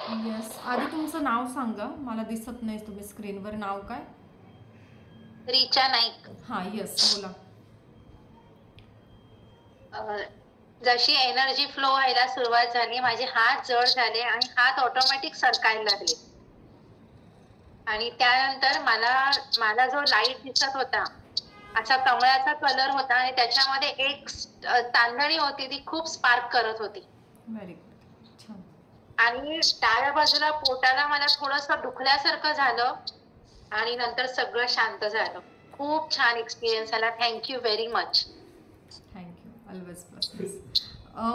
Yes. आधी तुमचं नाव सांगा, मला दिसत नाही तुम्ही स्क्रीनवर. नाव काय? रिचा नाईक. हां, येस, बोला. जशी एनर्जी फ्लो व्हायला सुरुवात झाली, माझे हात जड झाले आणि हात ऑटोमॅटिक सरकायला लागले. आणि त्यानंतर मला जो लाईट दिसत होता, असा कमळाचा कलर होता आणि त्याच्यामध्ये एक चांदणी होती, ती खूप स्पार्क करत होती. Very good. छान. आणि डाव्या बाजूला पोटाला मला थोडंसं दुखल्यासारखं झालं आणि नंतर सगळं शांत झालं. खूप छान एक्सपिरियन्स आला. Thank you very much. Thank you. Always process.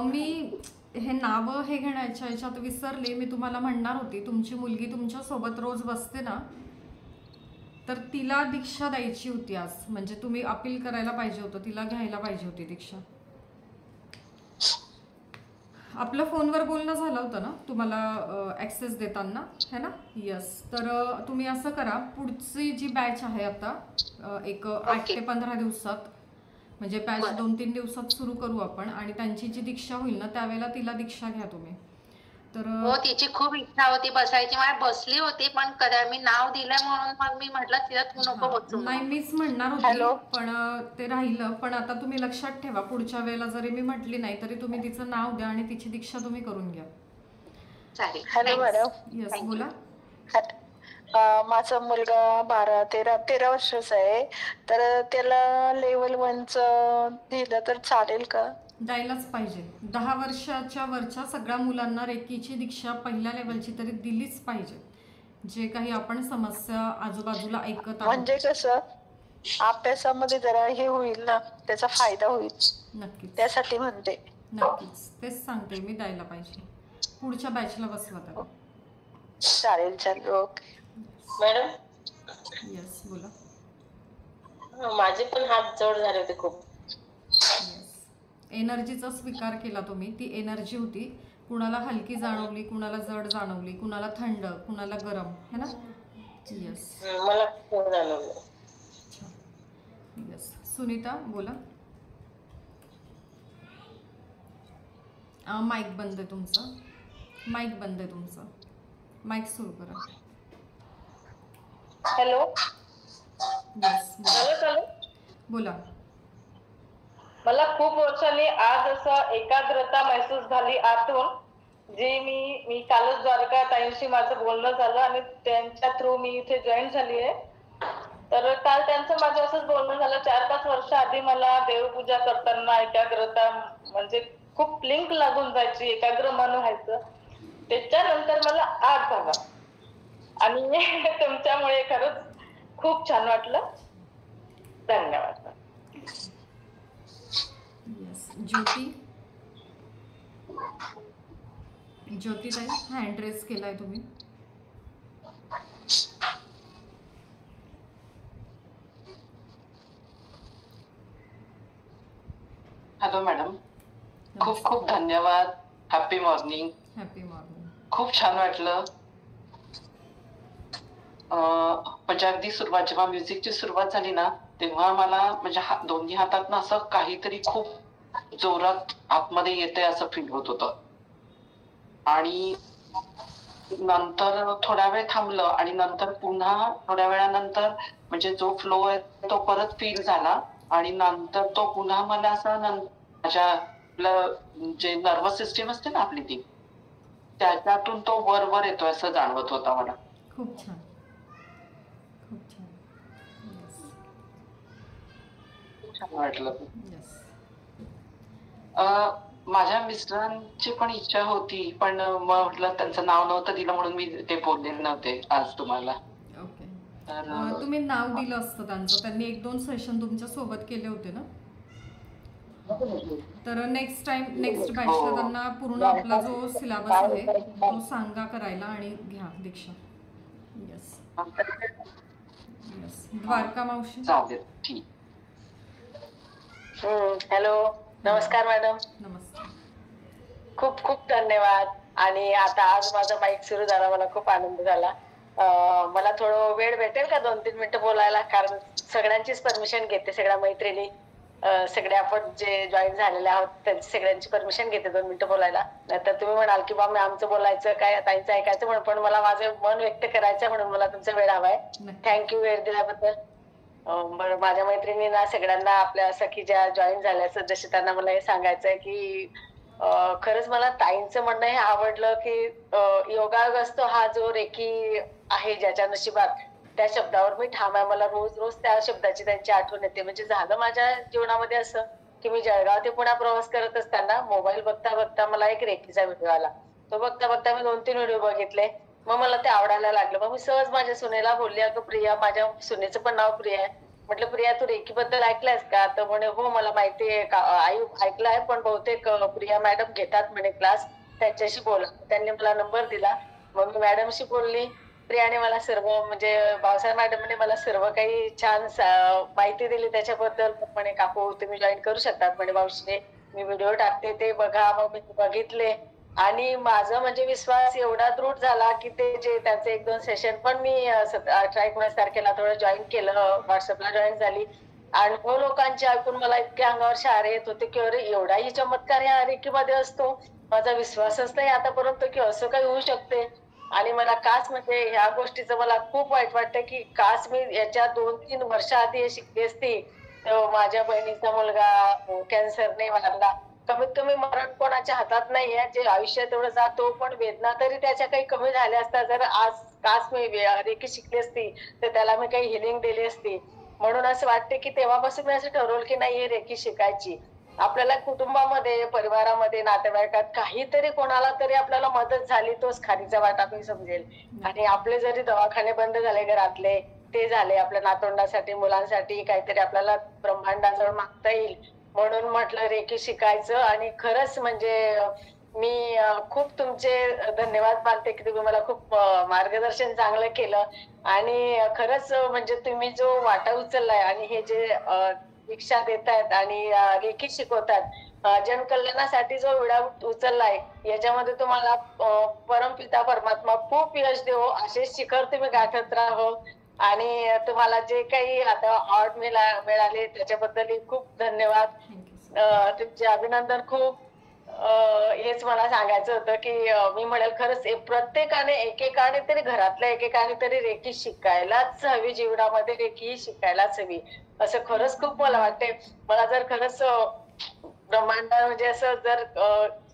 मी हे नावं हे घेण्याच्या याच्यात विसरले. मी तुम्हाला म्हणणार होती, तुमची मुलगी तुमच्यासोबत रोज बसते ना, तर तिला दीक्षा द्यायची होती आज. म्हणजे तुम्ही अपील करायला पाहिजे होतं, तिला घ्यायला पाहिजे होती दीक्षा. आपलं फोनवर बोलणं झालं होतं ना तुम्हाला ॲक्सेस देताना, है ना? यस. तर तुम्ही असं करा, पुढची जी बॅच आहे आता एक 8 ओके. ते 15 दिवसात, म्हणजे बॅच बरं. 2-3 दिवसात सुरू करू आपण, आणि त्यांची जी दीक्षा होईल ना त्यावेळेला तिला दीक्षा घ्या तुम्ही. तर हो, तिची खूप इच्छा होती बसायची. मला बसली होती, पण मी नाव दिलं म्हणून मग मी म्हटलं तिला तू नको हां, बसू नाही म्हणून. मीच म्हणणार होती, हॅलो. पण ते राहिलं. पण आता तुम्ही लक्षात ठेवा, पुढच्या वेळेला जरी मी म्हटली नाही तरी तुम्ही तिचं नाव द्या आणि तिची दीक्षा तुम्ही करून घ्या. चालेल. Hello madam. Yes, thank you. बोला. माझा मुलगा 13 वर्षाचा आहे. तर त्याला लेवल 1चं दिलं तर चालेल का? द्यायलाच पाहिजे. 10 वर्षाच्या वरच्या सगळ्या मुलांना रेकीची दीक्षा पहिल्या लेवलची तरी दिलीच पाहिजे. जे काही आपण समस्या आजूबाजूला ऐकत आहोत. म्हणजे कसं अभ्यासामध्ये जरा हे होईल ना, त्याचा फायदा होईल, नक्कीच, त्यासाठी म्हणते. नक्कीच. तेच सांगते मी, द्यायला पाहिजे. पुढच्या बॅचला बसवा त्याला. चालेल चालेल, ओके. मॅडम, येस, बोला. माझे पण हात जड झाले होते खूप. येस. एनर्जीचा स्वीकार केला तुम्ही. ती एनर्जी होती. कुणाला हलकी जाणवली, कुणाला जड जाणवली, कुणाला थंड, कुणाला गरम, है ना? येस. मला खूप जाणवलं. छान. येस. सुनीता, बोला. माईक बंद आहे तुमचा. माईक बंद आहे तुमचा. माईक सुरू करा. हॅलो. येस, बोला. हॅलो. बोला. मला खूप वर्षांनी आज असं एकाग्रता महसूस झाली आतून, जी मी कालच द्वारका ताईंशी माझं बोलणं झालं आणि त्यांच्या थ्रू मी इथे जॉईन झाली आहे. तर काल त्यांचं माझं असंच बोलणं झालं. 4-5 वर्ष आधी मला देवपूजा करताना एकाग्रता म्हणजे खूप लिंक लागून जायची, एकाग्र मन व्हायचं. त्याच्यानंतर मला आज झाला आणि तुमच्यामुळे खरंच खूप छान वाटलं. धन्यवाद. येस. ज्योती. ज्योतिताई, हँड रेस केलाय तुम्ही. हॅलो मॅडम, खूप खूप धन्यवाद. Happy morning. Happy morning. खूप छान वाटलं. म्हणजे अगदी जेव्हा म्युझिकची सुरुवात झाली ना, तेव्हा मला म्हणजे दोन्ही हातातनं असं काहीतरी खूप जोरात आतमध्ये येतंय असं फील होत होतं. आणि नंतर थोडा वेळ थांबलं आणि नंतर पुन्हा थोड्या वेळानंतर म्हणजे जो फ्लो आहे तो परत फील झाला आणि नंतर तो पुन्हा मला असा माझ्या आपलं जे नर्वस सिस्टीम असते ना आपली, ती त्याच्यातून तो वर येतोय असं जाणवत होता मला. खूप छान. खूप छान. येस. खूप छान वाटलं. येस. माझ्या मिस्टरांची पण इच्छा होती, पण मग म्हटलं त्यांचं नाव नव्हतं दिलं म्हणून मी ते बोलले नव्हते आज तुम्हाला. ओके. तर तुम्ही नाव दिलं असतं त्यांचं. त्यांनी 1-2 सेशन तुमच्या सोबत केले होते ना. तर नेक्स्ट बॅचला त्यांना पूर्ण आपला जो सिलेबस आहे तो सांगा करायला आणि घ्या दीक्षा. येस. येस. द्वारका मावशी. चालेल, ठीक. हॅलो, नमस्कार मॅडम. नमस्ते. खूप खूप धन्यवाद. आणि आता आज माझा माईक सुरू झाला, मला खूप आनंद झाला. मला थोडं वेळ भेटेल का 2-3 मिनिटं बोलायला? कारण सगळ्यांचीच परमिशन घेते, सगळ्या मैत्रिणी सगळे आपण जे जॉईन झालेले आहोत त्यांची सगळ्यांची परमिशन घेते 2 मिनिटं बोलायला. नाहीतर तुम्ही म्हणाल की बा मी आमचं बोलायचं काय ताईंचं ऐकायचं म्हणून, पण मला माझं मन व्यक्त करायचं म्हणून मला तुमचा वेळ हवाय. थँक्यू वेळ दिल्याबद्दल. बरं, माझ्या मैत्रिणींना सगळ्यांना आपल्या सखी ज्या जॉईन झाल्या सदस्य त्यांना मला हे सांगायचंय की खरंच मला ताईंचं म्हणणं हे आवडलं की योगायोग असतो हा जो रेकी आहे ज्याच्या नशिबात, त्या शब्दावर मी ठाम आहे. मला रोज रोज त्या शब्दाची त्यांची आठवण येते. म्हणजे झालं माझ्या जीवनामध्ये असं की मी जळगाव ते पुणे प्रवास करत असताना मोबाईल बघता बघता मला एक रेकीचा व्हिडिओ आला. तो बघता बघता मी 2-3 व्हिडिओ बघितले. मग मला ते आवडायला लागलं. मग मी सहज माझ्या सुनेला बोलली, अगं प्रिया, माझ्या सुनेचं पण नाव प्रिया आहे. म्हटलं प्रिया तू रेकी बद्दल ऐकलंयस का? तर म्हणे हो मला माहिती आहे, आई ऐकलंय, पण बहुतेक प्रिया मॅडम घेतात म्हणे क्लास, त्यांच्याशी बोला. त्यांनी मला नंबर दिला. मग मी मॅडमशी बोलली. प्रियाने मला सर्व म्हणजे भावसाहेब मॅडमने मला सर्व काही छान माहिती दिली त्याच्याबद्दल. म्हणे काकू तुम्ही जॉईन करू शकतात म्हणे मावशीने, मी व्हिडिओ टाकते ते बघा. मग मी बघितले आणि माझा म्हणजे विश्वास एवढा दृढ झाला की ते जे त्यांचे 1-2 सेशन पण मी 18-19 तारखेला थोडं जॉईन केलं, व्हॉट्सअपला जॉईन झाली. आणि लोकांचे ऐकून मला इतके अंगावर शहारे येत होते की अरे एवढाही चमत्कार या रेकीमध्ये असतो. माझा विश्वासच नाही आतापर्यंत की असं काही होऊ शकते. आणि मला काच म्हणजे ह्या गोष्टीचं मला खूप वाईट वाटतं की काच मी याच्या 2-3 वर्षाआधी हे शिकली असती तर माझ्या बहिणीचा मुलगा कॅन्सरने वारला. कमीत कमी मरण कोणाच्या हातात नाहीये, जे आयुष्यात एवढं जातो, पण वेदना तरी त्याच्या काही कमी झाल्या असतात. जर आज काच मी रेकी शिकली असती तर त्याला मी काही हिलिंग दिली असती. म्हणून असं वाटते की तेव्हापासून मी असं ठरवलं की नाही हे रेकी शिकायची. आपल्याला कुटुंबामध्ये, परिवारामध्ये, नातेवाईकात काहीतरी कोणाला तरी आपल्याला मदत झाली तोच खारीचा वाटा मी समजेल. आणि आपले जरी दवाखाने बंद झाले घरातले, ते झाले, आपल्या नातवंडासाठी, मुलांसाठी काहीतरी आपल्याला ब्रह्मांडाजवळ मागता येईल म्हणून म्हटलं रेकी शिकायचं. आणि खरंच म्हणजे मी खूप तुमचे धन्यवाद मानते की तुम्ही मला खूप मार्गदर्शन चांगलं केलं. आणि खरंच म्हणजे तुम्ही जो वाटा उचललाय आणि हे जे दीक्षा देतायत आणि रेकी शिकवतात, जनकल्याणासाठी जो विडा उचललाय याच्यामध्ये तुम्हाला परमपिता परमात्मा खूप यश देव, असेच शिखर तुम्ही गाठत राहो. आणि तुम्हाला जे काही आता अवॉर्ड मिळाले त्याच्याबद्दल खूप धन्यवाद. तुमचे अभिनंदन खूप. हेच मला सांगायचं होतं की मी म्हणेल खरंच प्रत्येकाने एकेकाने तरी घरातल्या एकेकाने तरी रेकी शिकायलाच हवी, जीवनामध्ये रेकी ही शिकायलाच हवी असं खरंच खूप मला वाटते. मला जर खरंच ब्रह्मांड म्हणजे असं जर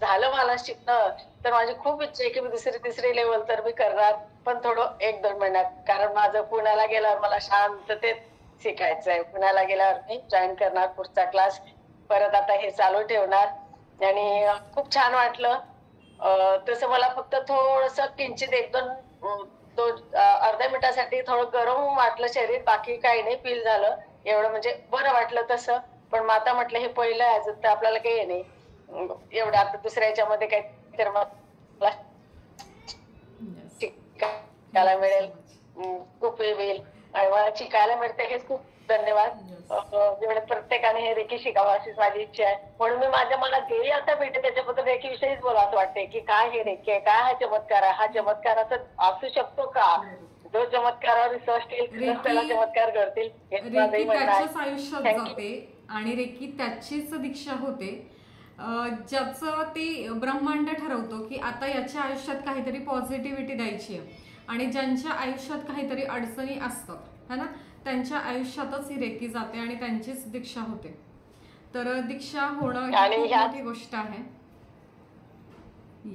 झालं मला शिकणं तर माझी खूप इच्छा आहे की मी 2री-3री लेवल तर मी करणार, पण थोडं 1-2 महिन्यात. कारण माझं पुण्याला गेल्यावर मला शांततेत शिकायचंय. पुण्याला गेल्यावर मी जॉईन करणार पुढचा क्लास, परत आता हे चालू ठेवणार. आणि खूप छान वाटलं. तसं मला फक्त थोडस किंचित 1-2 अर्ध्या मिनिटासाठी थोडं गरम वाटलं शरीर, बाकी काही नाही, फील झालं एवढं, म्हणजे बरं वाटलं तसं. पण माता म्हटलं हे पहिलं आहे, अजून तर आपल्याला काही नाही एवढं. आता दुसऱ्या याच्यामध्ये काही तर मला शिकायला मिळेल, खूप होईल आणि मला शिकायला मिळते, हेच खूप धन्यवाद. जेवढे प्रत्येकाने हे रेकी शिकावं अशीच माझी इच्छा आहे. म्हणून मी माझ्या मनात गेली आता भेटे त्याच्याबद्दल रेकी विषयीच बोला असं वाटते की काय हे रेकी आहे, काय हा चमत्कार आहे, हा चमत्कार असं असू शकतो का? जो चमत्कारावर विश्वास ठेवेल त्याला चमत्कार घडतील. रेकी त्याच्याच आयुष्यात जाते आणि रेकी त्याचीच दीक्षा होते ज्याचं ते ब्रह्मांड ठरवतो की आता याच्या आयुष्यात काहीतरी पॉझिटिव्हिटी द्यायची आहे. आणि ज्यांच्या आयुष्यात काहीतरी अडचणी असतात है ना, त्यांच्या आयुष्यातच ही रेकी जाते आणि त्यांचीच दीक्षा होते. तर दीक्षा होणं ही खूप मोठी गोष्ट आहे.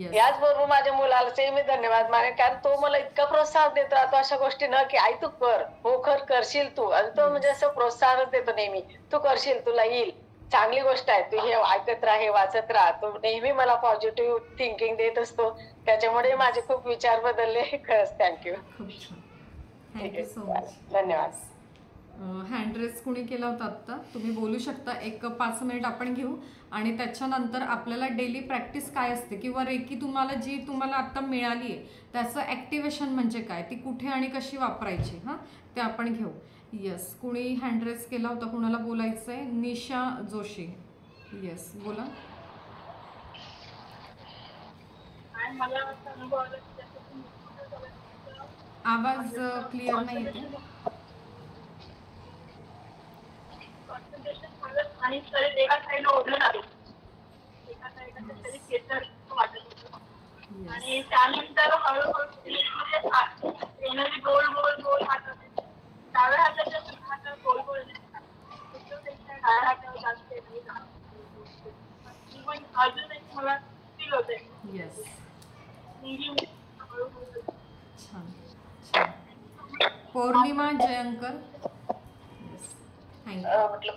याचबरोबर माझ्या मुलाचे मी धन्यवाद माने, कारण तो मला इतका प्रोत्साहन देतो राहतो अशा गोष्टी न की आई तू कर, हो करशील तू. आणि तो म्हणजे असं प्रोत्साहनच देतो नेहमी, तू करशील, तुला येईल, चांगली गोष्ट आहे, तू हे ऐकत राहा, हे वाचत राहा. तो नेहमी मला पॉझिटिव्ह थिंकिंग देत असतो. त्याच्यामुळे माझे खूप विचार बदलले. खरंच थँक्यू. Thank you so much. धन्यवाद. हँड रेस कुणी केला होता आत्ता, तुम्ही बोलू शकता. 5 मिनिट आपण घेऊ आणि त्याच्यानंतर आपल्याला डेली प्रॅक्टिस काय असते किंवा रेकी तुम्हाला आत्ता मिळाली आहे त्याचं ॲक्टिवेशन म्हणजे काय, ती कुठे आणि कशी वापरायची, हां ते आपण घेऊ. येस, कुणी हँड रेस केला होता, कुणाला बोलायचं आहे? निशा जोशी. येस बोला. आवाज क्लिअर नाही येते. आणि शरीर एका साईडला ओढलं लागलं, एका साईडला शरीर केसर वाटत होतं. आणि त्यानंतर हळूहळू एनर्जी गोल गोल गोल हातात, डाव्या हाताच्या हातात गोल गोल डाव्या हातावर जास्त अजून एक मला फील होते. येस, हळूहळू छान छान. पौर्णिमा जयंकर, म्हटलं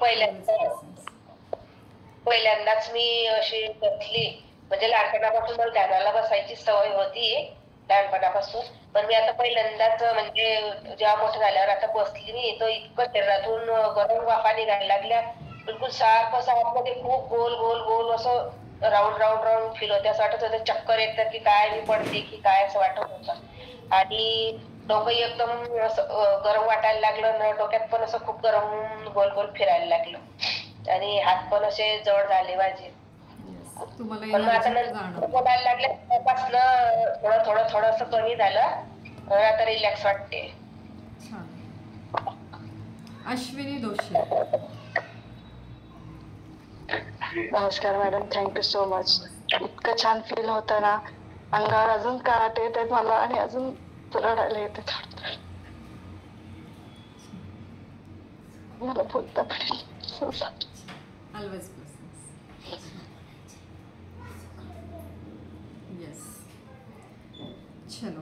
पहिल्यांदाच मी अशी बसली, म्हणजे लहानपणापासून मला ध्यानाला बसायची सवय होती लहानपणापासून, पण मी आता पहिल्यांदाच म्हणजे जेव्हा मोठं झाल्यावर आता बसली मी, तो इतकं शरीरातून गरम वाफा निघायला लागल्या, बिलकुल सारखं आतमध्ये खूप गोल गोल गोल असं राऊंड राऊंड राऊंड फील होते. असं वाटत होतं चक्कर येतं की काय, मी पडते की काय असं वाटत होतं. आणि डोकं एकदम असं गरम वाटायला लागलं ना, डोक्यात पण असं खूप गरम गोल गोल फिरायला लागलं, आणि हात पण असे जड झाले माझे. तुम्हाला पण आता एनर्जी नंतर जाणवते. बोलायला लागले त्यापासनं थोडं थोडं थोडंसं कमी झालं, आता रिलॅक्स वाटते. छान. अश्विनी दोषी, नमस्कार मॅडम, थँक्यू सो मच. इतकं छान फील होतं ना, अंगावर अजून काटे येतात मला आणि अजून रडायला येते. मला बोलता पण ऑलवेज प्रेझेंट. येस, चलो.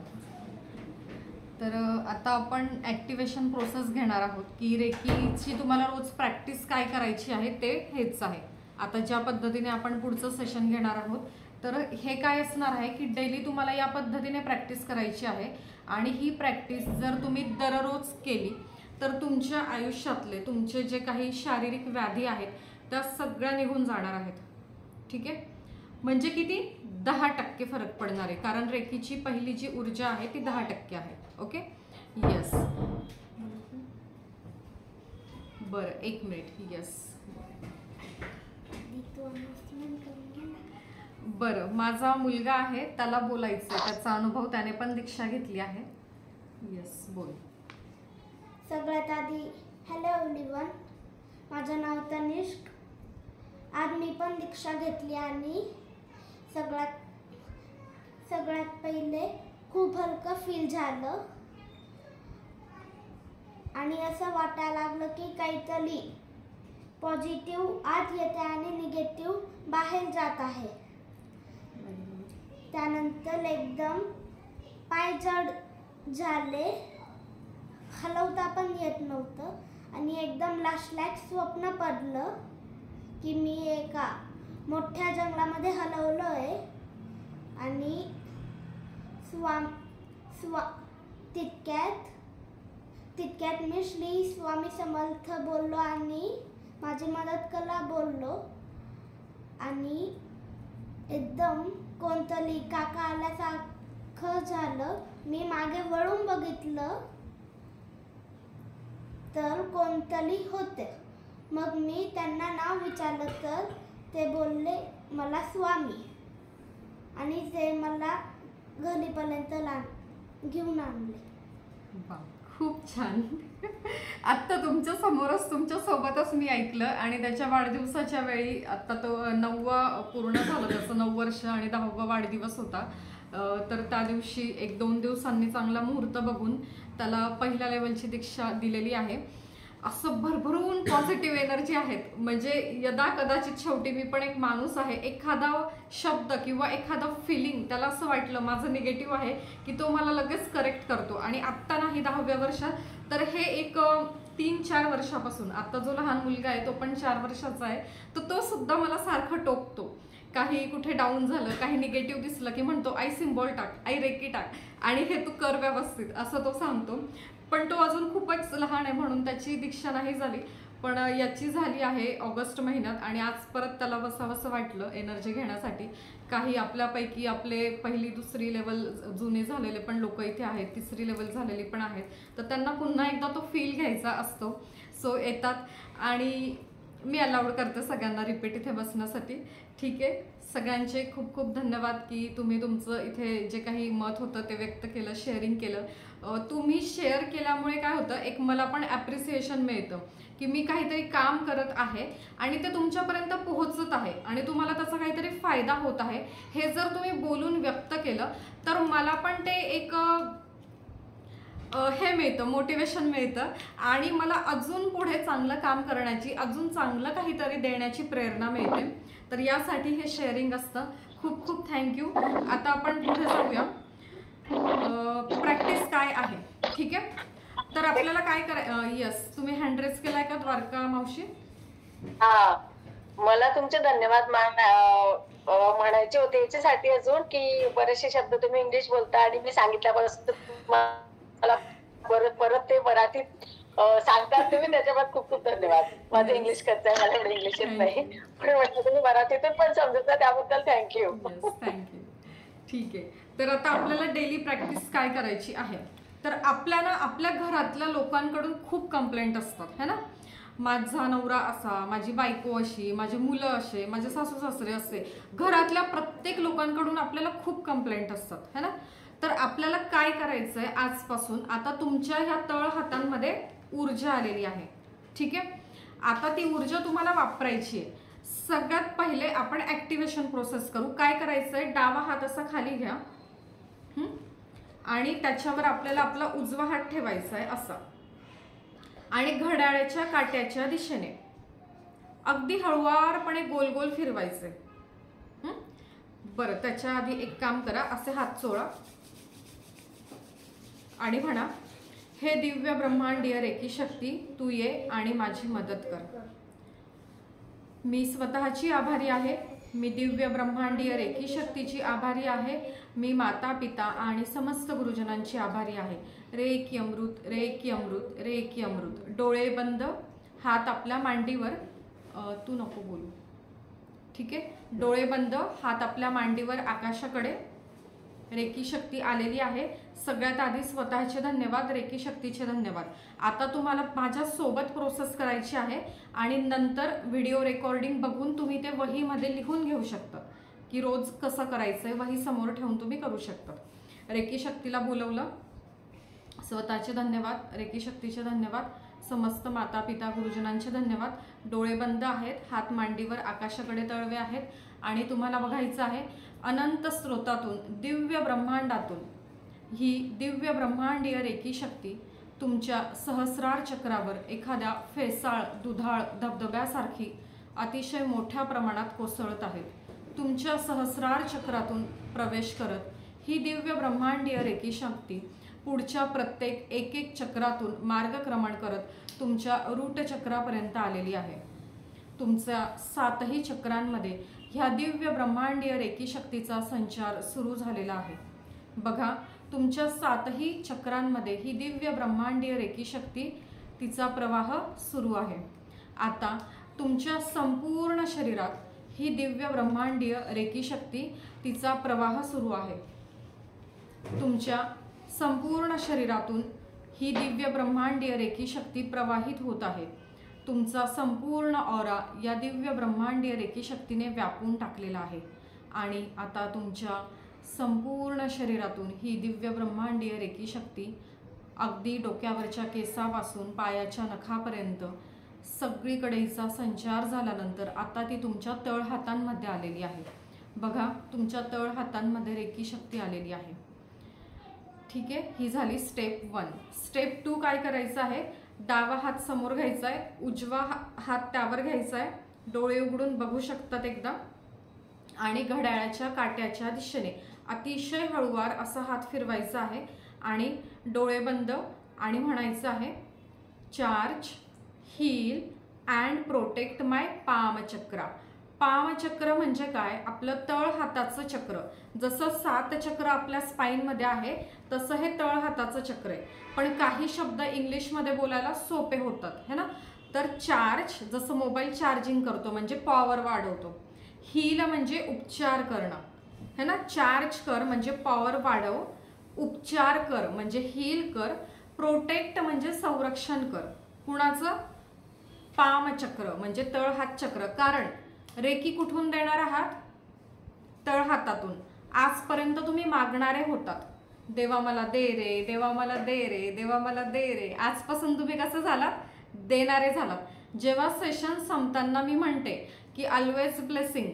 तर आता आपण ॲक्टिवेशन प्रोसेस घेणार आहोत की रेकीची तुम्हाला रोज प्रॅक्टिस काय करायची आहे ते हेच आहे. आता ज्या पद्धतीने आपण पुढचं सेशन घेणार आहोत, तर हे काय असणार आहे की डेली तुम्हाला या पद्धतीने प्रॅक्टिस करायची आहे. आणि ही प्रॅक्टिस जर तुम्ही दररोज केली तर तुमच्या आयुष्यातले तुमचे जे काही शारीरिक व्याधी आहेत त्या सगळ्या निघून जाणार आहेत. ठीक आहे, म्हणजे किती 10% फरक पडणार आहे, कारण रेकीची पहिली जी ऊर्जा आहे ती 10% आहे. Okay, yes. बरं, 1 मिनिट. येस, बरं. माझा मुलगा आहे, त्याला बोलायचं आहे, त्याचा अनुभव, त्याने पण दीक्षा घेतली आहे. येस, बोल. सगळ्यात आधी हॅलो एव्हरीवन, माझं नाव तनिष्क. आज मी पण दीक्षा घेतली आणि सगळ्यात पहिले खूप हलकं फील झालं आणि असं वाटायला लागलं की काहीतरी पॉझिटिव्ह आत येते आणि निगेटिव्ह बाहेर जात आहे. त्यानंतर एकदम पाय जड झाले, हलवता पण येत नव्हतं आणि एकदम लास्टला स्वप्न पडलं की मी एका मोठ्या जंगलामध्ये हलवलं आहे आणि तितक्यात मी श्री स्वामी समर्थ बोललो आणि माझी मदत करा बोललो आणि एकदम कोणतरी काका आल्यासारखं झालं. मी मागे वळून बघितलं तर कोणतरी होते. मग मी त्यांना नाव विचारलं तर ते बोलले मला स्वामी आणि ते मला घरीपर्यंत घेऊन आणले. खूप छान. आत्ता तुमच्या समोरच तुमच्या सोबतच मी ऐकलं आणि त्याच्या वाढदिवसाच्या वेळी आत्ता तो 9वा पूर्ण झाला, त्याचं 9 वर्ष आणि 10वा वाढदिवस होता. तर त्या दिवशी 1-2 दिवसांनी चांगला मुहूर्त बघून त्याला पहिल्या लेवलची दीक्षा दिलेली आहे. असं भरभरून पॉझिटिव्ह एनर्जी आहेत. म्हणजे यदा कदाचित शेवटी मी पण एक माणूस आहे, एखादा शब्द किंवा एखादा फिलिंग त्याला असं वाटलं माझं निगेटिव्ह आहे की तो मला लगेच करेक्ट करतो. आणि आत्ता नाही 10व्या वर्षात, तर हे एक 3-4 वर्षापासून, आता जो लहान मुलगा आहे तो पण 4 वर्षाचा आहे, तर तो सुद्धा मला सारखं टोकतो. काही कुठे डाऊन झालं, काही निगेटिव्ह दिसलं की म्हणतो आई सिम्बॉल टाक, आई रेकी टाक आणि हे तू कर व्यवस्थित, असं तो सांगतो. पण तो अजून खूपच लहान आहे म्हणून त्याची दीक्षा नाही झाली, पण याची झाली आहे ऑगस्ट महिन्यात. आणि आज परत त्याला बसावंसं वाटलं एनर्जी घेण्यासाठी. काही आपल्यापैकी आपले 1ली-2री लेवल जुने झालेले पण लोक इथे आहेत, 3री लेवल झालेली पण आहेत, तर त्यांना पुन्हा एकदा तो फील घ्यायचा असतो. सो येतात आणि मी अलाउड करते सगळ्यांना रिपीट इथे बसण्यासाठी. ठीक आहे, सगळ्यांचे खूप खूप धन्यवाद की तुम्ही तुमचं इथे जे काही मत होतं ते व्यक्त केलं, शेअरिंग केलं. तुम्ही शेअर केल्यामुळे काय होतं, एक मला पण ॲप्रिसिएशन मिळतं की मी काहीतरी काम करत आहे आणि ते तुमच्यापर्यंत पोहोचत आहे आणि तुम्हाला त्याचा काहीतरी फायदा होत आहे. हे जर तुम्ही बोलून व्यक्त केलं तर मला पण ते एक हे मिळतं, मोटिवेशन मिळतं आणि मला अजून पुढे चांगलं काम करण्याची, अजून चांगलं काहीतरी देण्याची प्रेरणा मिळते. तर यासाठी हे शेअरिंग असतं. खूप खूप थँक्यू. आता आपण पुढे जाऊया. प्रॅक्टिस काय आहे, ठीक आहे. तर आपल्याला काय यस, तुम्ही हँड रेस केलाय का द्वारका मावशी? हा, मला तुमचे धन्यवाद म्हणायचे होते याच्यासाठी अजून की बरेचसे शब्द तुम्ही इंग्लिश बोलता आणि मी सांगितल्यापासून मला परत ते मराठीत सांगतात तुम्ही, त्याच्याबद्दल खूप खूप धन्यवाद. माझं इंग्लिश कच्चं आहे, मला एवढं इंग्लिश येत नाही, पण म्हटलं तुम्ही मराठीतून पण समजता त्याबद्दल थँक्यू. थँक्यू. ठीक आहे, तर आता आपल्याला डेली प्रॅक्टिस काय करायची आहे. तर आपल्याला आपल्या घरातल्या लोकांकडून खूप कंप्लेंट असतात है ना. माझा नवरा असा, माझी बायको अशी, माझे मुलं असे, माझे सासू सासरे असे, घरातल्या प्रत्येक लोकांकडून आपल्याला खूप कंप्लेंट असतात है ना. तर आपल्याला काय करायचं आहे आजपासून, आता तुमच्या ह्या तळ हातांमध्ये ऊर्जा आलेली आहे, ठीक आहे. आता ती ऊर्जा तुम्हाला वापरायची आहे. सगळ्यात पहिले आपण ॲक्टिव्हेशन प्रोसेस करू. काय करायचं आहे, डावा हात असा खाली घ्या आणि त्याच्यावर आपल्याला आपला उजवा हात ठेवायचा आहे असा आणि घड्याळाच्या काट्याच्या दिशेने अगदी हळुवारपणे गोल गोल फिरवायचे. बरं, त्याच्या आधी एक काम करा, असे हात चोळा आणि म्हणा, हे दिव्य ब्रह्मांडीय रेकी शक्ती तू ये आणि माझी मदत कर. मी स्वतःची आभारी आहे. मी दिव्य ब्रह्मांडीय रेकी शक्तीची आभारी आहे. मी माता पिता आणि समस्त गुरुजनांची आभारी आहे. रेकी अमृत, रेकी अमृत, रेकी अमृत. डोळे बंद, हात आपल्या मांडीवर, तू नको बोलू, ठीक आहे. डोळे बंद, हात आपल्या मांडीवर आकाशाकडे. रेकी शक्ती आलेली आहे. सगळ्यात आधी स्वतःचे धन्यवाद, रेकी शक्तीचे धन्यवाद. आता तुम्हाला माझ्या सोबत प्रोसेस करायची आहे आणि नंतर व्हिडिओ रेकॉर्डिंग बघून तुम्ही ते वहीमध्ये लिहून घेऊ शकता की रोज कसं करायचंय. वही समोर ठेवून तुम्ही करू शकता. रेकी शक्तीला बोलवलं, स्वतःचे धन्यवाद, रेकी शक्तीचे धन्यवाद, समस्त माता पिता गुरुजनांचे धन्यवाद. डोळे बंद आहेत, हात मांडीवर आकाशाकडे तळवे आहेत आणि तुम्हाला बघायचं आहे अनंत स्रोतातून, दिव्य ब्रह्मांडातून ही दिव्य ब्रह्मांडीय रेकी शक्ती तुमच्या सहस्रार चक्रावर एखाद्या फेसाळ दुधाळ धबधब्यासारखी अतिशय मोठ्या प्रमाणात कोसळत आहेत. तुमच्या सहस्रार चक्रातून प्रवेश करत ही दिव्य ब्रह्मांडीय रेकी शक्ती पुढच्या प्रत्येक एक एक चक्रातून मार्गक्रमण करत तुमच्या रूट चक्रापर्यंत आलेली आहे. तुमच्या 7ही चक्रांमध्ये ह्या दिव्य ब्रह्मांडीय रेकी शक्तीचा संचार सुरू झालेला आहे. बघा, तुमच्या 7ही चक्रांमध्ये ही दिव्य ब्रह्मांडीय रेकी शक्ती तिचा प्रवाह सुरू आहे. आता तुमच्या संपूर्ण शरीरात ही दिव्य ब्रह्मांडीय रेकी शक्ती तिचा प्रवाह सुरू आहे. तुमच्या संपूर्ण शरीरातून ही दिव्य ब्रह्मांडीय रेकी शक्ती प्रवाहित होत आहे. तुमचा संपूर्ण ऑरा या दिव्य ब्रह्मांडीय रेकी शक्तीने व्यापून टाकलेला आहे आणि आता तुमच्या संपूर्ण शरीरातून ही दिव्य ब्रह्मांडीय रेकी शक्ती अगदी डोक्यावरच्या केसापासून पायाच्या नखापर्यंत सगळीकडे हिचा संचार झाल्यानंतर आता ती तुमच्या तळ हातांमध्ये आलेली आहे. बघा, तुमच्या तळ हातांमध्ये रेकी शक्ती आलेली आहे, ठीक आहे. ही झाली स्टेप 1. स्टेप 2 काय करायचं आहे, डावा हात समोर घ्यायचा आहे, उजवा हात त्यावर घ्यायचा आहे, डोळे उघडून बघू शकतात एकदा आणि घड्याळाच्या काट्याच्या दिशेने अतिशय हळूवार असा हात फिरवायचा आहे आणि डोळे बंद आणि म्हणायचं आहे, charge, heal and protect my palm chakra. Palm chakra म्हणजे काय, आपलं तळ हाताचं चक्र. जसं 7 चक्र आपल्या स्पाईनमध्ये आहे तसं हे तळ हाताचं चक्र आहे. पण काही शब्द इंग्लिशमध्ये बोलायला सोपे होतात है ना. तर चार्ज, जसं मोबाईल चार्जिंग करतो म्हणजे पॉवर वाढवतो. हील म्हणजे उपचार करणं है ना. चार्ज कर म्हणजे पॉवर वाढव, उपचार कर म्हणजे हील कर, प्रोटेक्ट म्हणजे संरक्षण कर. कुणाचं, पामचक्र म्हणजे तळहात चक्र. कारण रेकी कुठून देणार आहात? तळहातातून. आजपर्यंत तुम्ही मागणारे होतात, देवा मला दे रे, देवा मला दे रे, देवा मला दे रे. आजपासून तुम्ही कसं झालात? देणारे झालात. जेव्हा सेशन संपताना मी म्हणते की ऑलवेज ब्लेसिंग,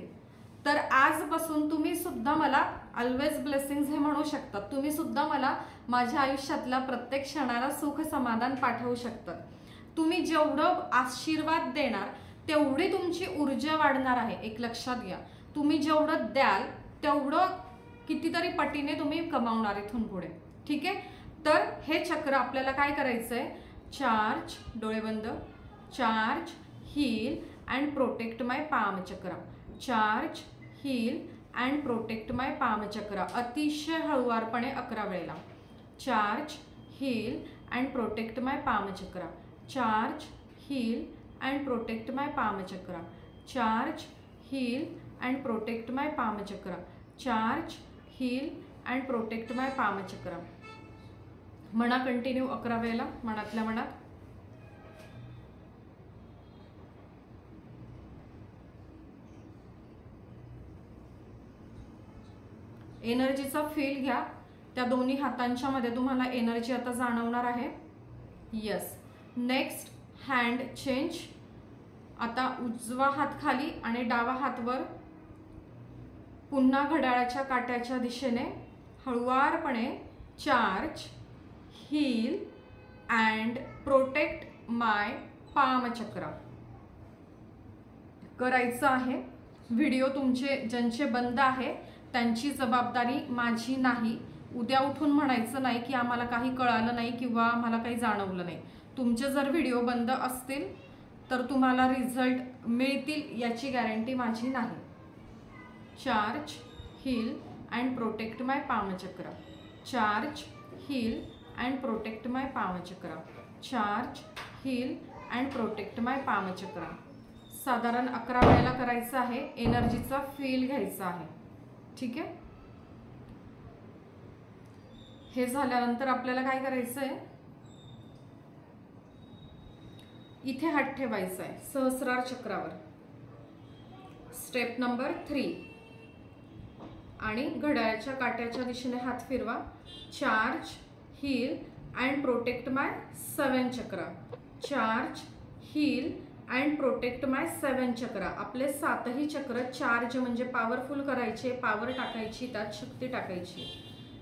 तर आजपासून तुम्ही सुद्धा मला ऑलवेज ब्लेसिंग्स हे म्हणू शकतात. तुम्ही सुद्धा मला माझ्या आयुष्यातल्या प्रत्येक क्षणाला सुख समाधान पाठवू शकतात. तुम्ही जेवढं आशीर्वाद देणार तेवढी तुमची ऊर्जा वाढणार आहे. एक लक्षात घ्या, तुम्ही जेवढं द्याल तेवढं कितीतरी पटीने तुम्ही कमावणार इथून पुढे. ठीक आहे. तर हे चक्र आपल्याला काय करायचं आहे? चार्ज, डोळे बंद, charge, heal and protect my palm chakra. Charge, heal and protect my palm chakra. अतिशय हळुवारपणे 11 वेळेला. Charge, heal and protect my palm chakra. Charge, heal and protect my palm chakra. Charge, heal and protect my palm chakra. Charge, heal and protect my palm chakra. म्हणा continue 11 वेळेला मनातल्या मनात. एनर्जीचा feel घ्या. त्या दोन्ही हातांच्या मध्ये तुम्हाला एनर्जी आता जाणवणार आहे. यस. Next hand change. आता उजवा हात खाली आणि डावा हात वर. पुन्हा घड्याळाच्या काट्याच्या दिशेने हळुवारपणे charge, heal and protect my palm chakra करायचं आहे. व्हिडिओ तुमचे ज्यांचे बंद आहे त्यांची जबाबदारी माझी नाही. उद्या उठून म्हणायचं नाही की आम्हाला काही कळालं नाही किंवा आम्हाला काही जाणवलं नाही. तुमचे जर व्हिडिओ बंद असतील तर तुम्हाला रिझल्ट मिळतील याची गॅरंटी माझी नाही. Charge, heal and protect my palm chakra. Charge, heal and protect my palm chakra. Charge, heal and protect my palm chakra. साधारण 11 वेळेला करायचं आहे. एनर्जीचा फील घ्यायचा आहे. ठीक आहे. हे झाल्यानंतर आपल्याला काय करायचं आहे? इथे हात ठेवायचा आहे सहस्रार चक्रावर. स्टेप नंबर 3 आणि घड्याळाच्या काट्याच्या दिशेने हात फिरवा. Charge, heal and protect my 7 चक्र. Charge, heal and protect my 7 चक्र. आपले 7ही चक्र चार्ज म्हणजे पॉवरफुल करायचे, पॉवर टाकायची, त्यात शक्ती टाकायची.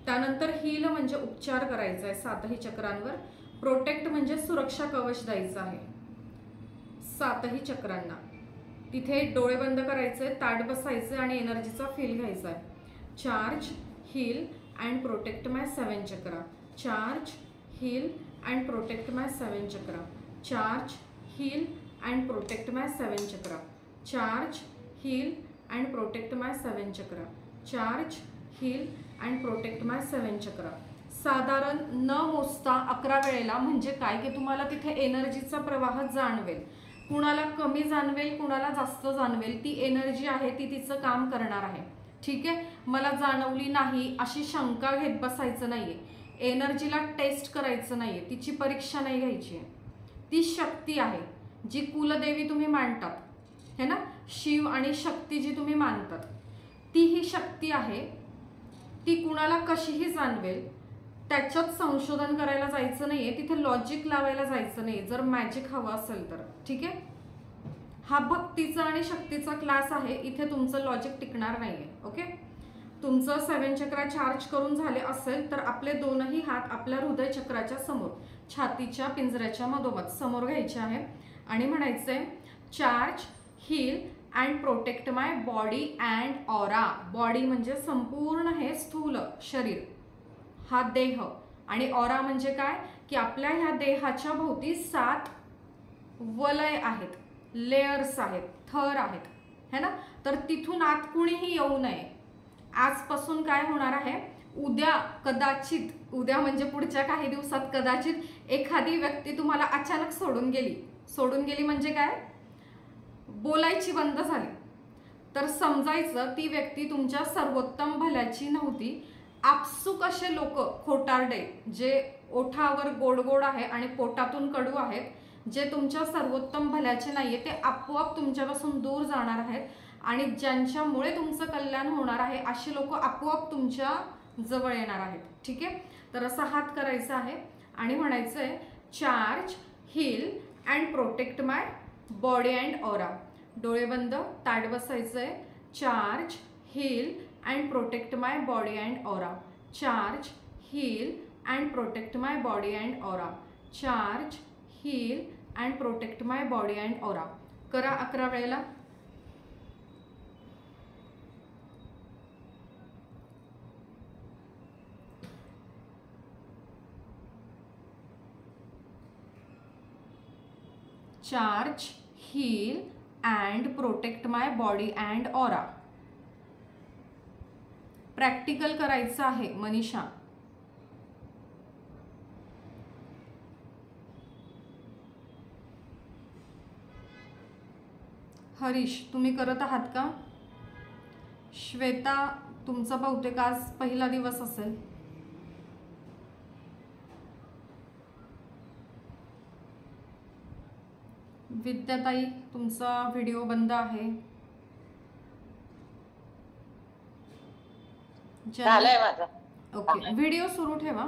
त्यानंतर हील म्हणजे उपचार करायचा आहे 7ही चक्रांवर. प्रोटेक्ट म्हणजे सुरक्षा कवच द्यायचं आहे 7ही चक्रांना. तिथे डोळे बंद करायचे, ताट बसायचे आणि एनर्जीचा फील घ्यायचा आहे. Charge, heal and protect my 7 चक्र. Charge, heal and protect my 7 चक्र. Charge, heal and protect my 7 चक्र. Charge, heal and protect my 7 चक्र. Charge, heal and protect my 7 चक्र. साधारण न मोजता 11 वेळेला. म्हणजे काय की तुम्हाला तिथे एनर्जीचा प्रवाह जाणवेल. कुणाला कमी जाणवेल, कुणाला जास्त जाणवेल. ती एनर्जी आहे ती तिचं काम करणार आहे. ठीक आहे. मला जाणवली नाही अशी शंका घेत बसायचं नाहीये. एनर्जीला टेस्ट करायचं नाहीये, तिची परीक्षा नाही घ्यायची आहे. ती शक्ती आहे जी कुलदेवी तुम्ही मानतात है ना, शिव आणि शक्ती जी तुम्ही मानतात, ती ही शक्ती आहे. ती कुणाला कशीही जाणवेल. त्याच्यात संशोधन करायला जायचं नाहीये, तिथे लॉजिक लावायला जायचं नाही जर मॅजिक हवं असेल तर. ठीक आहे. हा भक्तीचा आणि शक्तीचा क्लास आहे. इथे तुमचं लॉजिक टिकणार नाहीये. ओके. तुमचं 7 चक्र चार्ज करून झाले असेल तर आपले दोनही हात आपल्या हृदय चक्राच्या समोर, छातीच्या पिंजऱ्याच्या मधोमध समोर घ्यायचे आहे आणि म्हणायचंय charge, heal and protect my body and aura. Body म्हणजे संपूर्ण हे स्थूल शरीर, हा देह. आणि ऑरा म्हणजे काय की आपल्या ह्या देहाच्या भोवती 7 वलय आहेत, लेयर्स आहेत, थर आहेत है ना. तर तिथून आत कुणीही येऊ नये. आजपासून काय होणार आहे, उद्या कदाचित, उद्या म्हणजे पुढच्या काही दिवसात कदाचित एखादी व्यक्ती तुम्हाला अचानक सोडून गेली म्हणजे काय, बोलायची बंद झाली, तर समजायचं ती व्यक्ती तुमच्या सर्वोत्तम भल्याची नव्हती. आपसुक असे लोक खोटारडे जे ओठावर गोड गोड आहे आणि पोटातून कडू आहेत, जे तुमच्या सर्वोत्तम भल्याचे नाहीये ते आपोआप तुमच्यापासून दूर जाणार आहेत आणि ज्यांच्यामुळे तुमचं कल्याण होणार आहे अशी लोक आपोआप तुमच्या जवळ येणार आहेत. ठीक आहे, तर असा हात करायचा आहे आणि म्हणायचं आहे charge, heal and protect my body and aura. डोळे बंद, ताट बसायचं आहे. Charge, heal and protect my body and aura. Charge, heal and protect my body and aura. Charge, heal and protect my body and aura. करा 11 वेळेला. Charge, heal and protect my body and aura. Practical करायचं आहे मनीषा. हरीश, तुम्ही करत आहात का? श्वेता, तुमचा बहुतेक आज पहिला दिवस असेल. विद्याताई, तुमचा व्हिडिओ बंद आहे. झालंय माझा. ओके, व्हिडिओ सुरू ठेवा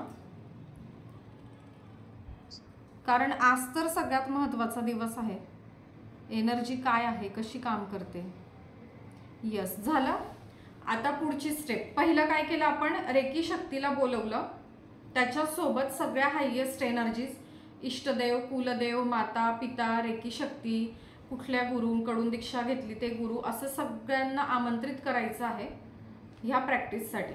कारण आज तर सगळ्यात महत्त्वाचा दिवस आहे. एनर्जी काय आहे, कशी काम करते. यस, झालं. आता पुढची स्टेप. पहिलं काय केलं आपण, रेकी शक्तीला बोलवलं, त्याच्यासोबत सगळ्या हायेस्ट एनर्जीज, इष्टदेव, कुलदेव, माता, पिता, रेकी शक्ती, कुठल्या गुरूंकडून दीक्षा घेतली ते गुरु, असं सगळ्यांना आमंत्रित करायचं आहे ह्या प्रॅक्टिससाठी.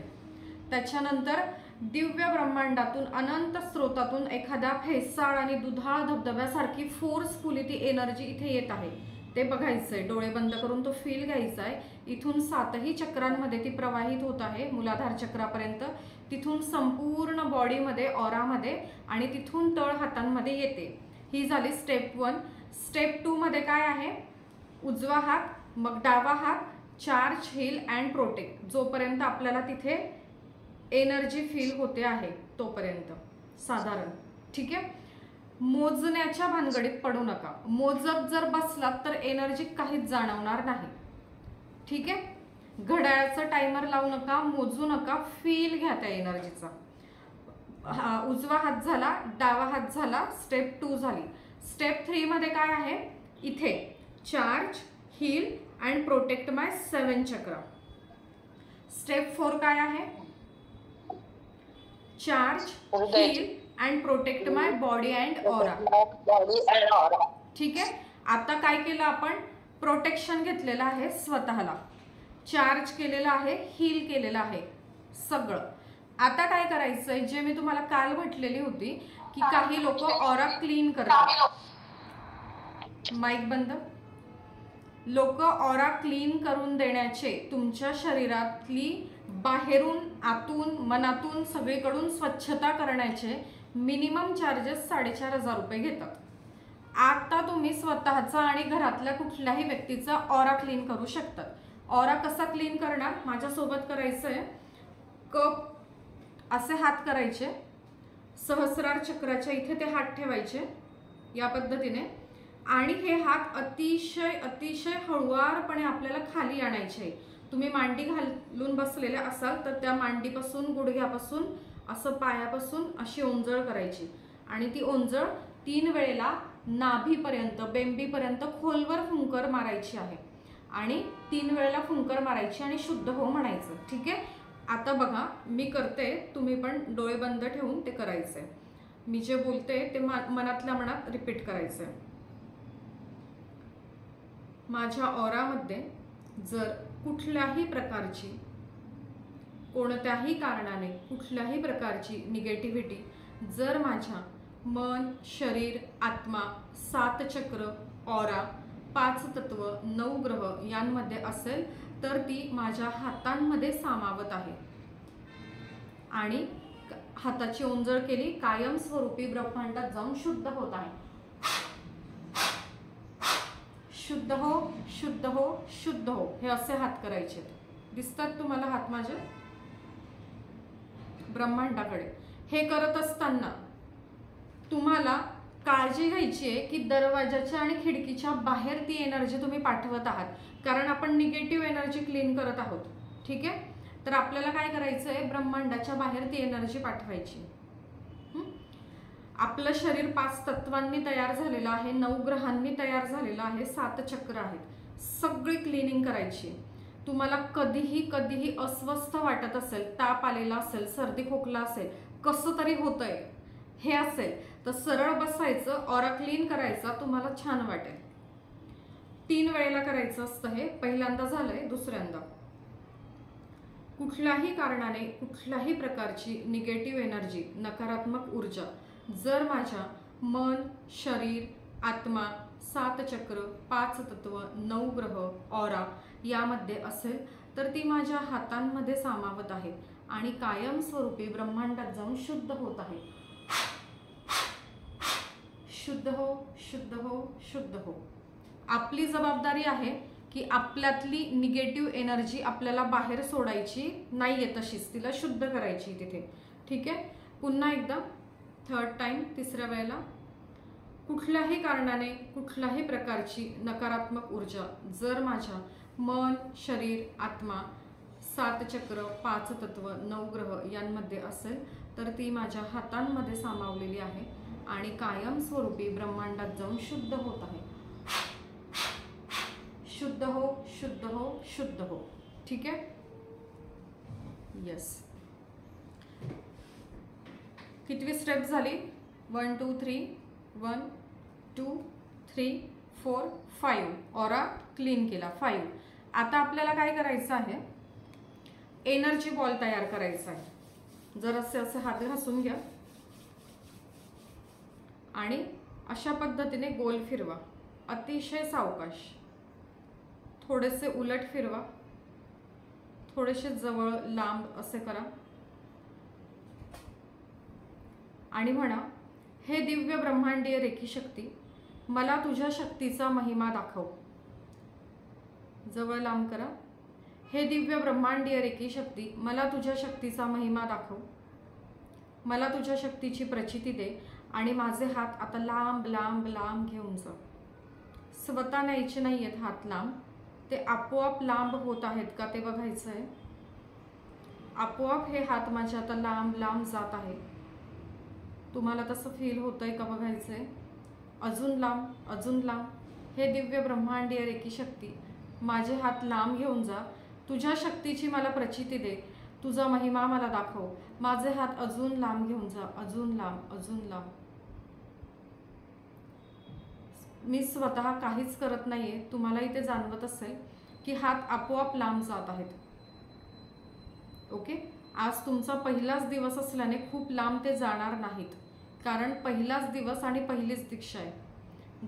त्याच्यानंतर दिव्य ब्रह्मांडातून, अनंत स्रोतातून एखाद्या फेसाळ आणि दुधाळ धबधब्यासारखी फोर्सफुली ती एनर्जी इथे येत आहे ते बघायचं आहे. डोळे बंद करून तो फील घ्यायचा आहे. इथून 7ही चक्रांमध्ये ती प्रवाहित होत आहे, मूलाधार चक्रापर्यंत, तिथून संपूर्ण बॉडीमध्ये, ऑरामध्ये आणि तिथून तळ हातांमध्ये येते. ही झाली स्टेप 1. स्टेप 2 मध्ये काय आहे, उजवा हात, मग डावा हात, चार्ज, हील अँड प्रोटेक्ट, जोपर्यंत आपल्याला तिथे एनर्जी फील होते आहे तोपर्यंत साधारण. ठीक आहे, मोजण्याच्या भानगडीत पडू नका. मोजत जर बसलात तर एनर्जी काहीच जाणवणार नाही. ठीक आहे, घड्याळाचं टायमर लावू नका, मोजू नका, फील घ्या त्या एनर्जीचा. उजवा हात झाला, डावा हात झाला, स्टेप 2 झाली. स्टेप 3 मध्ये काय आहे, इथे charge, heal and protect my 7 chakra. Step 4 काय आहे, charge, heal and protect my body and aura. ठीक आहे, आता काय केलं आपण, प्रोटेक्शन घेतलेलं आहे स्वतःला, चार्ज केलेलं आहे, हील केलेलं आहे सगळं. आता काय करायचंय, जे मी तुम्हाला काल म्हटलेली होती की काही लोक ऑरा क्लीन करतात. माईक बंद. लोक ऑरा क्लीन करून देण्याचे, तुमच्या शरीरातली बाहेरून, आतून, मनातून, सगळीकडून स्वच्छता करण्याचे मिनिमम चार्जेस 4,500 रुपये घेतात. आता तुम्ही स्वतःचा आणि घरातल्या कुठल्याही व्यक्तीचा ऑरा क्लीन करू शकतात. ऑरा कसा क्लीन करणार, माझ्यासोबत करायचं आहे. कप असे हात करायचे, सहस्रार चक्राच्या इथे ते हात ठेवायचे या पद्धतीने, आणि हे हात अतिशय अतिशय हळुवारपणे आपल्याला खाली आणायचे. तुम्ही मांडी घालून बसलेले असाल तर त्या मांडीपासून, गुडघ्यापासून, असं पायापासून अशी ओंजळ करायची आणि ती ओंजळ 3 वेळेला नाभीपर्यंत, बेंबीपर्यंत खोलवर फुंकर मारायची आहे आणि 3 वेळेला फुंकर मारायची आणि शुद्ध हो म्हणायचं. ठीक आहे, आता बघा मी करते, तुम्ही पण डोळे बंद ठेवून ते करायचंय. मी जे बोलते ते मनातल्या मनात रिपीट करायचंय. माझ्या ऑरामध्ये जर कुठल्याही प्रकारची, कोणत्याही कारणाने कुठल्याही प्रकारची निगेटिव्हिटी जर माझ्या मन, शरीर, आत्मा, 7 चक्र, ऑरा, 5 तत्व, 9 ग्रह यांमध्ये असेल तर ती माझ्या हातांमध्ये सामावत आहे आणि हाताची ओंजळ केली, कायमस्वरूपी ब्रह्मांडात जाऊन शुद्ध होत आहे. शुद्ध हो, शुद्ध हो, शुद्ध हो, हे असे हात करायचे. दिसतात तुम्हाला हात माझे ब्रह्मांडाकडे. हे करत असताना तुम्हाला काळजी घ्यायची आहे की दरवाजाच्या आणि खिडकीच्या बाहेर ती एनर्जी तुम्ही पाठवत आहात, कारण आपण निगेटिव्ह एनर्जी क्लीन करत आहोत. ठीक आहे, तर आपल्याला काय करायचं आहे, ब्रह्मांडाच्या बाहेर ती एनर्जी पाठवायची. आपलं शरीर 5 तत्वांनी तयार झालेलं आहे, 9 ग्रहांनी तयार झालेलं आहे, 7 चक्र आहेत. सगळी क्लिनिंग करायची. तुम्हाला कधीही अस्वस्थ वाटत असेल, ताप आलेला असेल, सर्दी खोकला असेल, कसं तरी होतंय हे असेल, तर सरळ बसायचं, ऑरा क्लीन करायचा, तुम्हाला छान वाटेल. 3 वेळेला करायचं असतं हे. पहिल्यांदा झालंय, दुसऱ्यांदा. कुठल्याही कारणाने कुठल्याही प्रकारची निगेटिव्ह एनर्जी, नकारात्मक ऊर्जा जर माझ्या मन, शरीर, आत्मा, 7 चक्र, 5 तत्व, 9 ग्रह, ऑरा यामध्ये असेल तर ती माझ्या हातांमध्ये सामावत आहे आणि कायमस्वरूपी ब्रह्मांडात जाऊन शुद्ध होत आहे. शुद्ध हो, शुद्ध हो, शुद्ध हो. आपली जबाबदारी आहे की आपल्यातली निगेटिव्ह एनर्जी आपल्याला बाहेर सोडायची नाहीये, तशीच तिला शुद्ध करायची तिथे. ठीक आहे, पुन्हा एकदा 3rd टाइम, 3ऱ्या वेळेला. कुठल्याही कारणाने कुठल्याही प्रकारची नकारात्मक ऊर्जा जर माझ्या मन, शरीर, आत्मा, 7 चक्र, 5 तत्व, 9 ग्रह यांमध्ये असेल तर ती माझ्या हातांमध्ये सामावलेली आहे आणि कायमस्वरूपी ब्रह्मांडात जाऊन शुद्ध होत आहे. शुद्ध हो, शुद्ध हो, शुद्ध हो. ठीक आहे, येस. कितवी स्टेप झाली? 1 2 3 1 2 3 4 5. ऑरा क्लीन केला. 5. आता आपल्याला काय करायचं आहे, एनर्जी बॉल तयार करायचा आहे. जरासे असे हात घासून घ्या आणि अशा पद्धतीने गोल फिरवा, अतिशय सावकाश. थोडेसे उलट फिरवा, थोडेसे जवळ लांब असे करा आणि म्हणा, हे दिव्य ब्रह्मांडीय रेखी शक्ती, मला तुझ्या शक्तीचा महिमा दाखव. जवळ लांब करा. हे दिव्य ब्रह्मांडीय रेखी शक्ती, मला तुझ्या शक्तीचा महिमा दाखव. मला तुझ्या शक्तीची प्रचिती दे आणि माझे हात आता लांब लांब लांब घेऊन जा. स्वतः न्यायचे नाही आहेत हात लांब, ते आपोआप लांब होत आहेत का ते बघायचं आहे. आपोआप हे हात माझे आता लांब लांब जात आहे. तुम्हाला तसं फील होतंय का बघायचं आहे. अजून लांब, अजून लांब. हे दिव्य ब्रह्मांडीय रेखी शक्ती, माझे हात लांब घेऊन जा. तुझ्या शक्तीची मला प्रचिती दे, तुझा महिमा मला दाखव. माझे हात अजून लांब घेऊन जा, अजून लांब, अजून लांब. मी स्वतः काहीच करत नाहीये, तुम्हालाही ते जाणवत असेल की हात आपोआप लांब जात आहेत. ओके, आज तुमचा पहिलाच दिवस असल्याने खूप लांब ते जाणार नाहीत, कारण पहिलाच दिवस आणि पहिलीच दीक्षा आहे.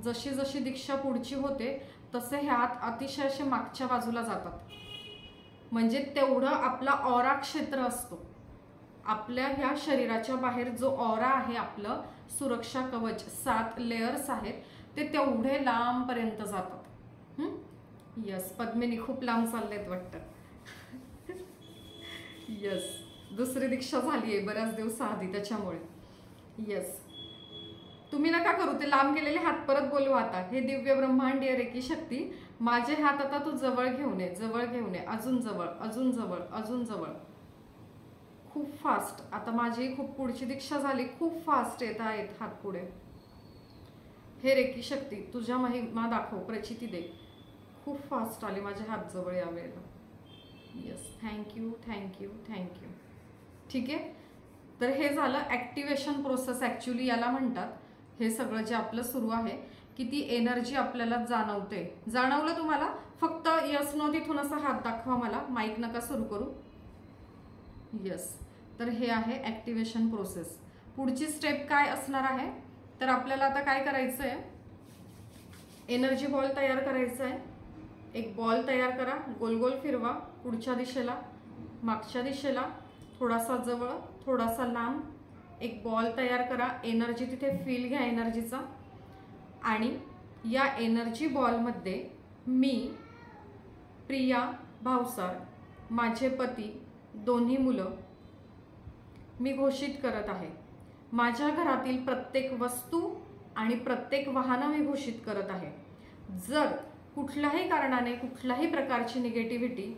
जशी जशी दीक्षा पुढची होते तसे हे हात अतिशय असे मागच्या बाजूला जातात. म्हणजे तेवढं आपला ऑरा क्षेत्र असतो. आपल्या ह्या शरीराच्या बाहेर जो ऑरा आहे, आपलं सुरक्षा कवच, 7 लेयर्स आहेत, ते तेवढे लांबपर्यंत जातात. यस, पद्मिनी खूप लांब चाललेत वाटतं. यस, दुसरी दीक्षा झाली आहे बऱ्याच दिवसाआधी, त्याच्यामुळे. यस, तुम्ही नका करू ते लांब गेलेले हात, परत बोलवा आता. हे दिव्य ब्रह्मांडीय रेखी शक्ती, माझे हात आता तू जवळ घेऊन ये, जवळ घेऊन ये, अजून जवळ, अजून जवळ, अजून जवळ. खूप फास्ट. आता माझी खूप पुढची दीक्षा झाली, खूप फास्ट येत आहेत हात पुढे. हे रेखी शक्ती, तुझ्या महिमा दाखव, प्रचिती दे. खूप फास्ट आले माझे हात जवळ या वेळेला. Yes, thank you, thank you, thank you. ठीक आहे, तर हे झालं ॲक्टिवेशन प्रोसेस. ॲक्च्युली याला म्हणतात, हे सगळं जे आपलं सुरू आहे की ती एनर्जी आपल्याला जाणवते. जाणवलं तुम्हाला? फक्त यस नो तिथून असा हात दाखवा मला, माईक नका सुरू करू. यस, तर हे आहे ॲक्टिवेशन प्रोसेस. पुढची स्टेप काय असणार आहे, तर आपल्याला आता काय करायचं आहे, एनर्जी बॉल तयार करायचा आहे. एक बॉल तयार करा, गोल गोल फिरवा, पुढच्या दिशेला, मागच्या दिशेला, थोडासा जवळ, थोडासा लांब. एक बॉल तयार करा, एनर्जी तिथे फील घ्या एनर्जीचा. आणि या एनर्जी बॉलमध्ये मी, प्रिया भावसार, माझे पती, दोन्ही मुलं मी घोषित करत आहे. माझ्या घरातील प्रत्येक वस्तू, आणि प्रत्येक वाहन मी घोषित करत आहे. जर कुठल्याही कारणाने कुठल्याही प्रकारची निगेटिव्हिटी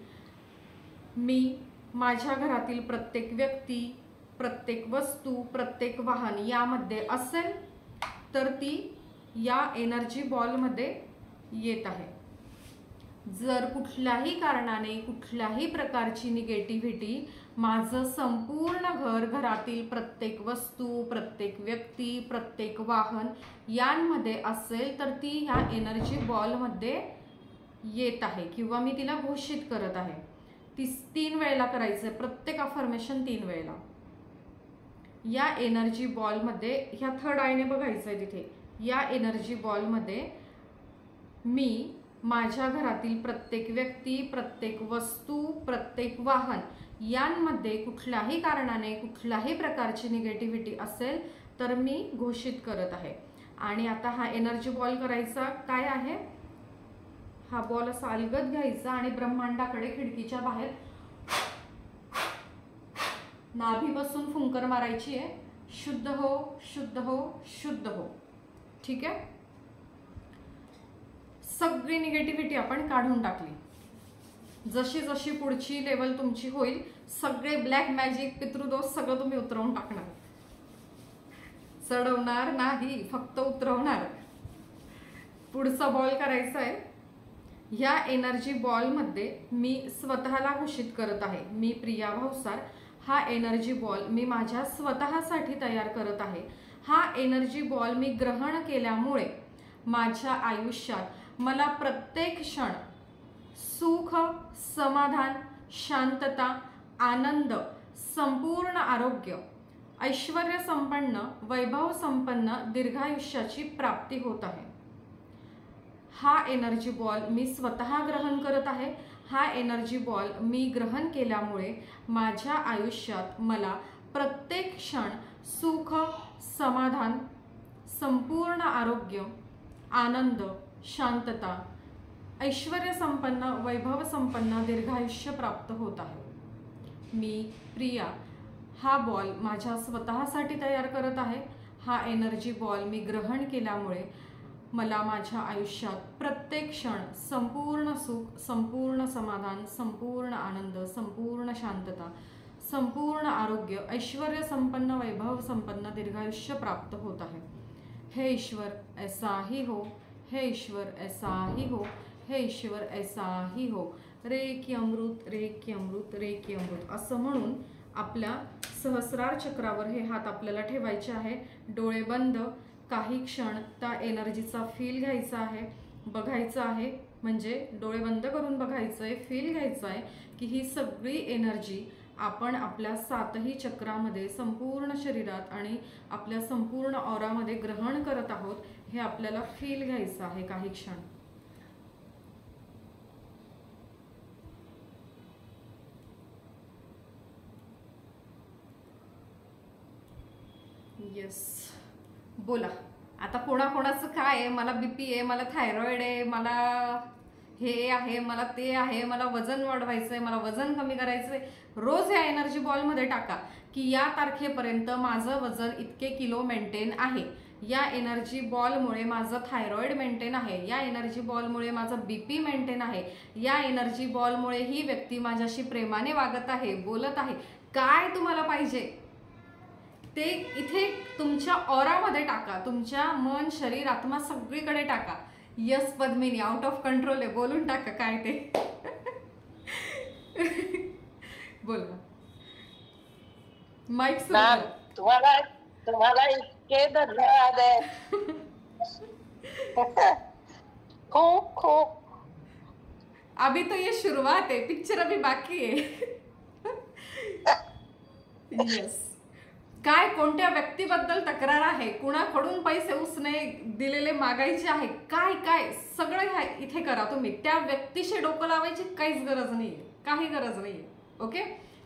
मी माझ्या घरातील प्रत्येक व्यक्ती, प्रत्येक वस्तू, प्रत्येक वाहन यामध्ये असेल तर ती या एनर्जी बॉलमध्ये येत आहे. जर कुठल्याही कारणाने कुठल्याही प्रकारची निगेटिव्हिटी माझं संपूर्ण घर, घरातील प्रत्येक वस्तू, प्रत्येक व्यक्ती, प्रत्येक वाहन यांमध्ये असेल तर ती ह्या एनर्जी बॉलमध्ये येत आहे किंवा मी तिला घोषित करत आहे. ती 3 वेळेला करायचं आहे, प्रत्येक अफर्मेशन 3 वेळेला. या एनर्जी बॉलमध्ये ह्या थर्ड आयने बघायचं आहे तिथे. या एनर्जी बॉलमध्ये मी माझ्या घरातील प्रत्येक व्यक्ती, प्रत्येक वस्तू, प्रत्येक वाहन यांमध्ये कुठल्याही कारणाने कुठल्याही प्रकारची निगेटिव्हिटी असेल तर मी घोषित करत आहे. आणि आता हा एनर्जी बॉल करायचा काय आहे, हा बॉल असा अलगद घ्यायचा आणि ब्रह्मांडाकडे खिडकीच्या बाहेर नाभीपासून फुंकर मारायची आहे. शुद्ध हो, शुद्ध हो, शुद्ध हो. ठीक आहे. सगळी निगेटिव्हिटी आपण काढून टाकली. जशी जशी पुढची लेवल तुमची होईल सगळे ब्लॅक मॅजिक, पितृदोष सगळं तुम्ही उतरवून टाकणार. चढवणार नाही, फक्त उतरवणार. पुढचा बॉल करायचा आहे. ह्या एनर्जी बॉलमध्ये मी स्वतःला घोषित करत आहे. मी प्रिया भावसार हा एनर्जी बॉल मी माझ्या स्वतःसाठी तयार करत आहे. हा एनर्जी बॉल मी ग्रहण केल्यामुळे माझ्या आयुष्यात मला प्रत्येक क्षण सुख, समाधान, शांतता, आनंद, संपूर्ण आरोग्य, ऐश्वर्य संपन्न, वैभव संपन्न दीर्घायुष्याची प्राप्ती होत आहे. हा एनर्जी बॉल मी स्वतः ग्रहण करत आहे. हा एनर्जी बॉल मी ग्रहण केल्यामुळे माझ्या आयुष्यात मला प्रत्येक क्षण सुख, समाधान, संपूर्ण आरोग्य, आनंद, शांतता, ऐश्वर्य संपन्न, वैभव संपन्न दीर्घायुष्य प्राप्त होत आहे. मी प्रिया हा बॉल माझ्या स्वतःसाठी तयार करत आहे. हा एनर्जी बॉल मी ग्रहण केल्यामुळे मला माझ्या आयुष्यात प्रत्येक क्षण संपूर्ण सुख, संपूर्ण समाधान, संपूर्ण आनंद, संपूर्ण शांतता, संपूर्ण आरोग्य, ऐश्वर्य संपन्न, वैभव संपन्न दीर्घायुष्य प्राप्त होत आहे. हे ईश्वर ऐसा ही हो, हे ईश्वर ऐसा ही हो, हे ईश्वर ऐसा ही हो. रे की अमृत, रे की अमृत, रे की अमृत असं म्हणून आपल्या सहस्रार चक्रावर हे हात आपल्याला ठेवायचे आहे. डोळे बंद. काही क्षण त्या एनर्जीचा फील घ्यायचा आहे, बघायचं आहे. म्हणजे डोळे बंद करून बघायचं आहे, फील घ्यायचं आहे की ही सगळी एनर्जी आपण आपल्या 7ही चक्रामध्ये, संपूर्ण शरीरात आणि आपल्या संपूर्ण ऑरामध्ये ग्रहण करत आहोत. हे आपल्याला फील घ्यायचं आहे काही क्षण. येस, बोला आता. कोणाकोणाचं काय आहे, मला बीपी आहे, मला थायरॉइड आहे, मला हे आहे, मला ते आहे, मला वजन वाढवायचं आहे, मला वजन कमी करायचं आहे. रोज या एनर्जी बॉलमध्ये टाका की या तारखेपर्यंत माझं वजन इतके किलो मेंटेन आहे. या एनर्जी बॉलमुळे माझं थायरॉइड मेंटेन आहे. या एनर्जी बॉलमुळे माझं बीपी मेंटेन आहे. या एनर्जी बॉलमुळे ही व्यक्ती माझ्याशी प्रेमाने वागत आहे, बोलत आहे. काय तुम्हाला पाहिजे ते इथे तुमच्या ऑरामध्ये टाका. तुमच्या मन, शरीर, आत्मा सगळीकडे टाका. Yes Padmini, out of control आहे, बोलून टाका काय ते. बोला, माईक सुरू. तुम्हाला इतके धन्यवाद आहेत. खूप खूप. अभी तो ये शुरुआत है, पिक्चर अभी बाकी आहे. येस. काय कोणत्या व्यक्तीबद्दल तक्रार आहे, कुणाकडून पैसे उसने दिलेले मागायचे आहे, काय काय सगळं इथे करा तुम्ही. त्या व्यक्तीशी डोकं लावायची काहीच गरज नाहीये, काही गरज नाहीये. ओके.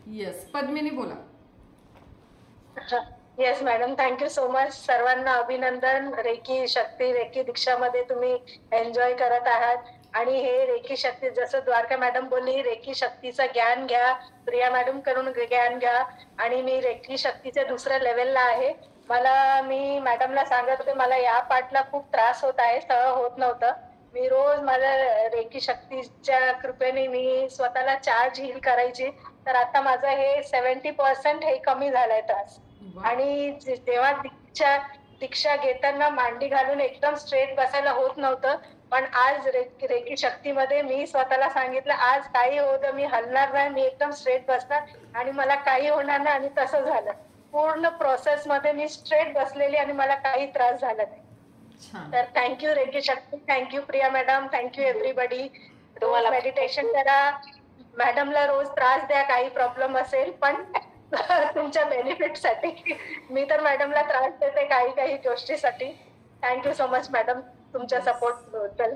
येस पद्मिनी बोला. Yes madam, thank you so much. सर्वांना अभिनंदन. रेकी शक्ती, रेकी दीक्षामध्ये तुम्ही एन्जॉय करत आहात. आणि हे रेकी शक्ती, जसं द्वारका मॅडम बोलली, रेकी शक्तीचं ज्ञान घ्या, प्रिया मॅडम कडून ज्ञान घ्या. आणि मी रेकी शक्तीच्या दुसऱ्या लेवलला आहे. मी मॅडमला सांगत होते मला या पार्टला खूप त्रास होत आहे, सहन होत नव्हतं. मी रोज माझ्या रेकी शक्तीच्या कृपेने मी स्वतःला चार्ज हील करायची, तर आता माझं हे 70% हे कमी झालंय त्रास. आणि जेव्हा दीक्षा घेताना मांडी घालून एकदम स्ट्रेट बसायला होत नव्हतं, पण आज रेकी शक्तीमध्ये मी स्वतःला सांगितलं आज काही होतं मी हलणार नाही, मी एकदम स्ट्रेट बसणार आणि मला काही होणार नाही. आणि तसं झालं. पूर्ण प्रोसेस मध्ये मी स्ट्रेट बसलेली आणि मला काही त्रास झाला नाही. तर thank you reiki Shakti, thank you Priya madam, thank you everybody. तुम्हाला मेडिटेशन करा, मॅडमला रोज त्रास द्या काही प्रॉब्लेम असेल, पण तुमच्या बेनिफिट साठी. मी तर मॅडमला त्रास देते काही काही गोष्टीसाठी. थँक्यू सो मच मॅडम तुमच्या सपोर्ट बद्दल.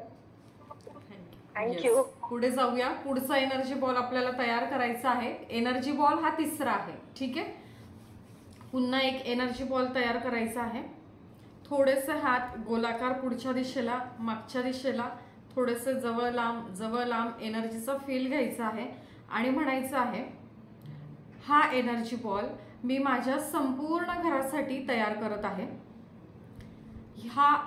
थँक्यू. पुढे जाऊया. पुढचा एनर्जी बॉल आपल्याला तयार करायचा आहे. एनर्जी बॉल हा तिसरा आहे. ठीक आहे, पुन्हा एक एनर्जी बॉल तयार करायचा आहे. थोडेसे हात गोलाकार पुढच्या दिशेला, मागच्या दिशेला, थोडेसे जवळ लांब एनर्जीचा फील घ्यायचा आहे आणि म्हणायचं आहे हा एनर्जी बॉल मी माझ्या संपूर्ण घरासाठी तयार करत आहे.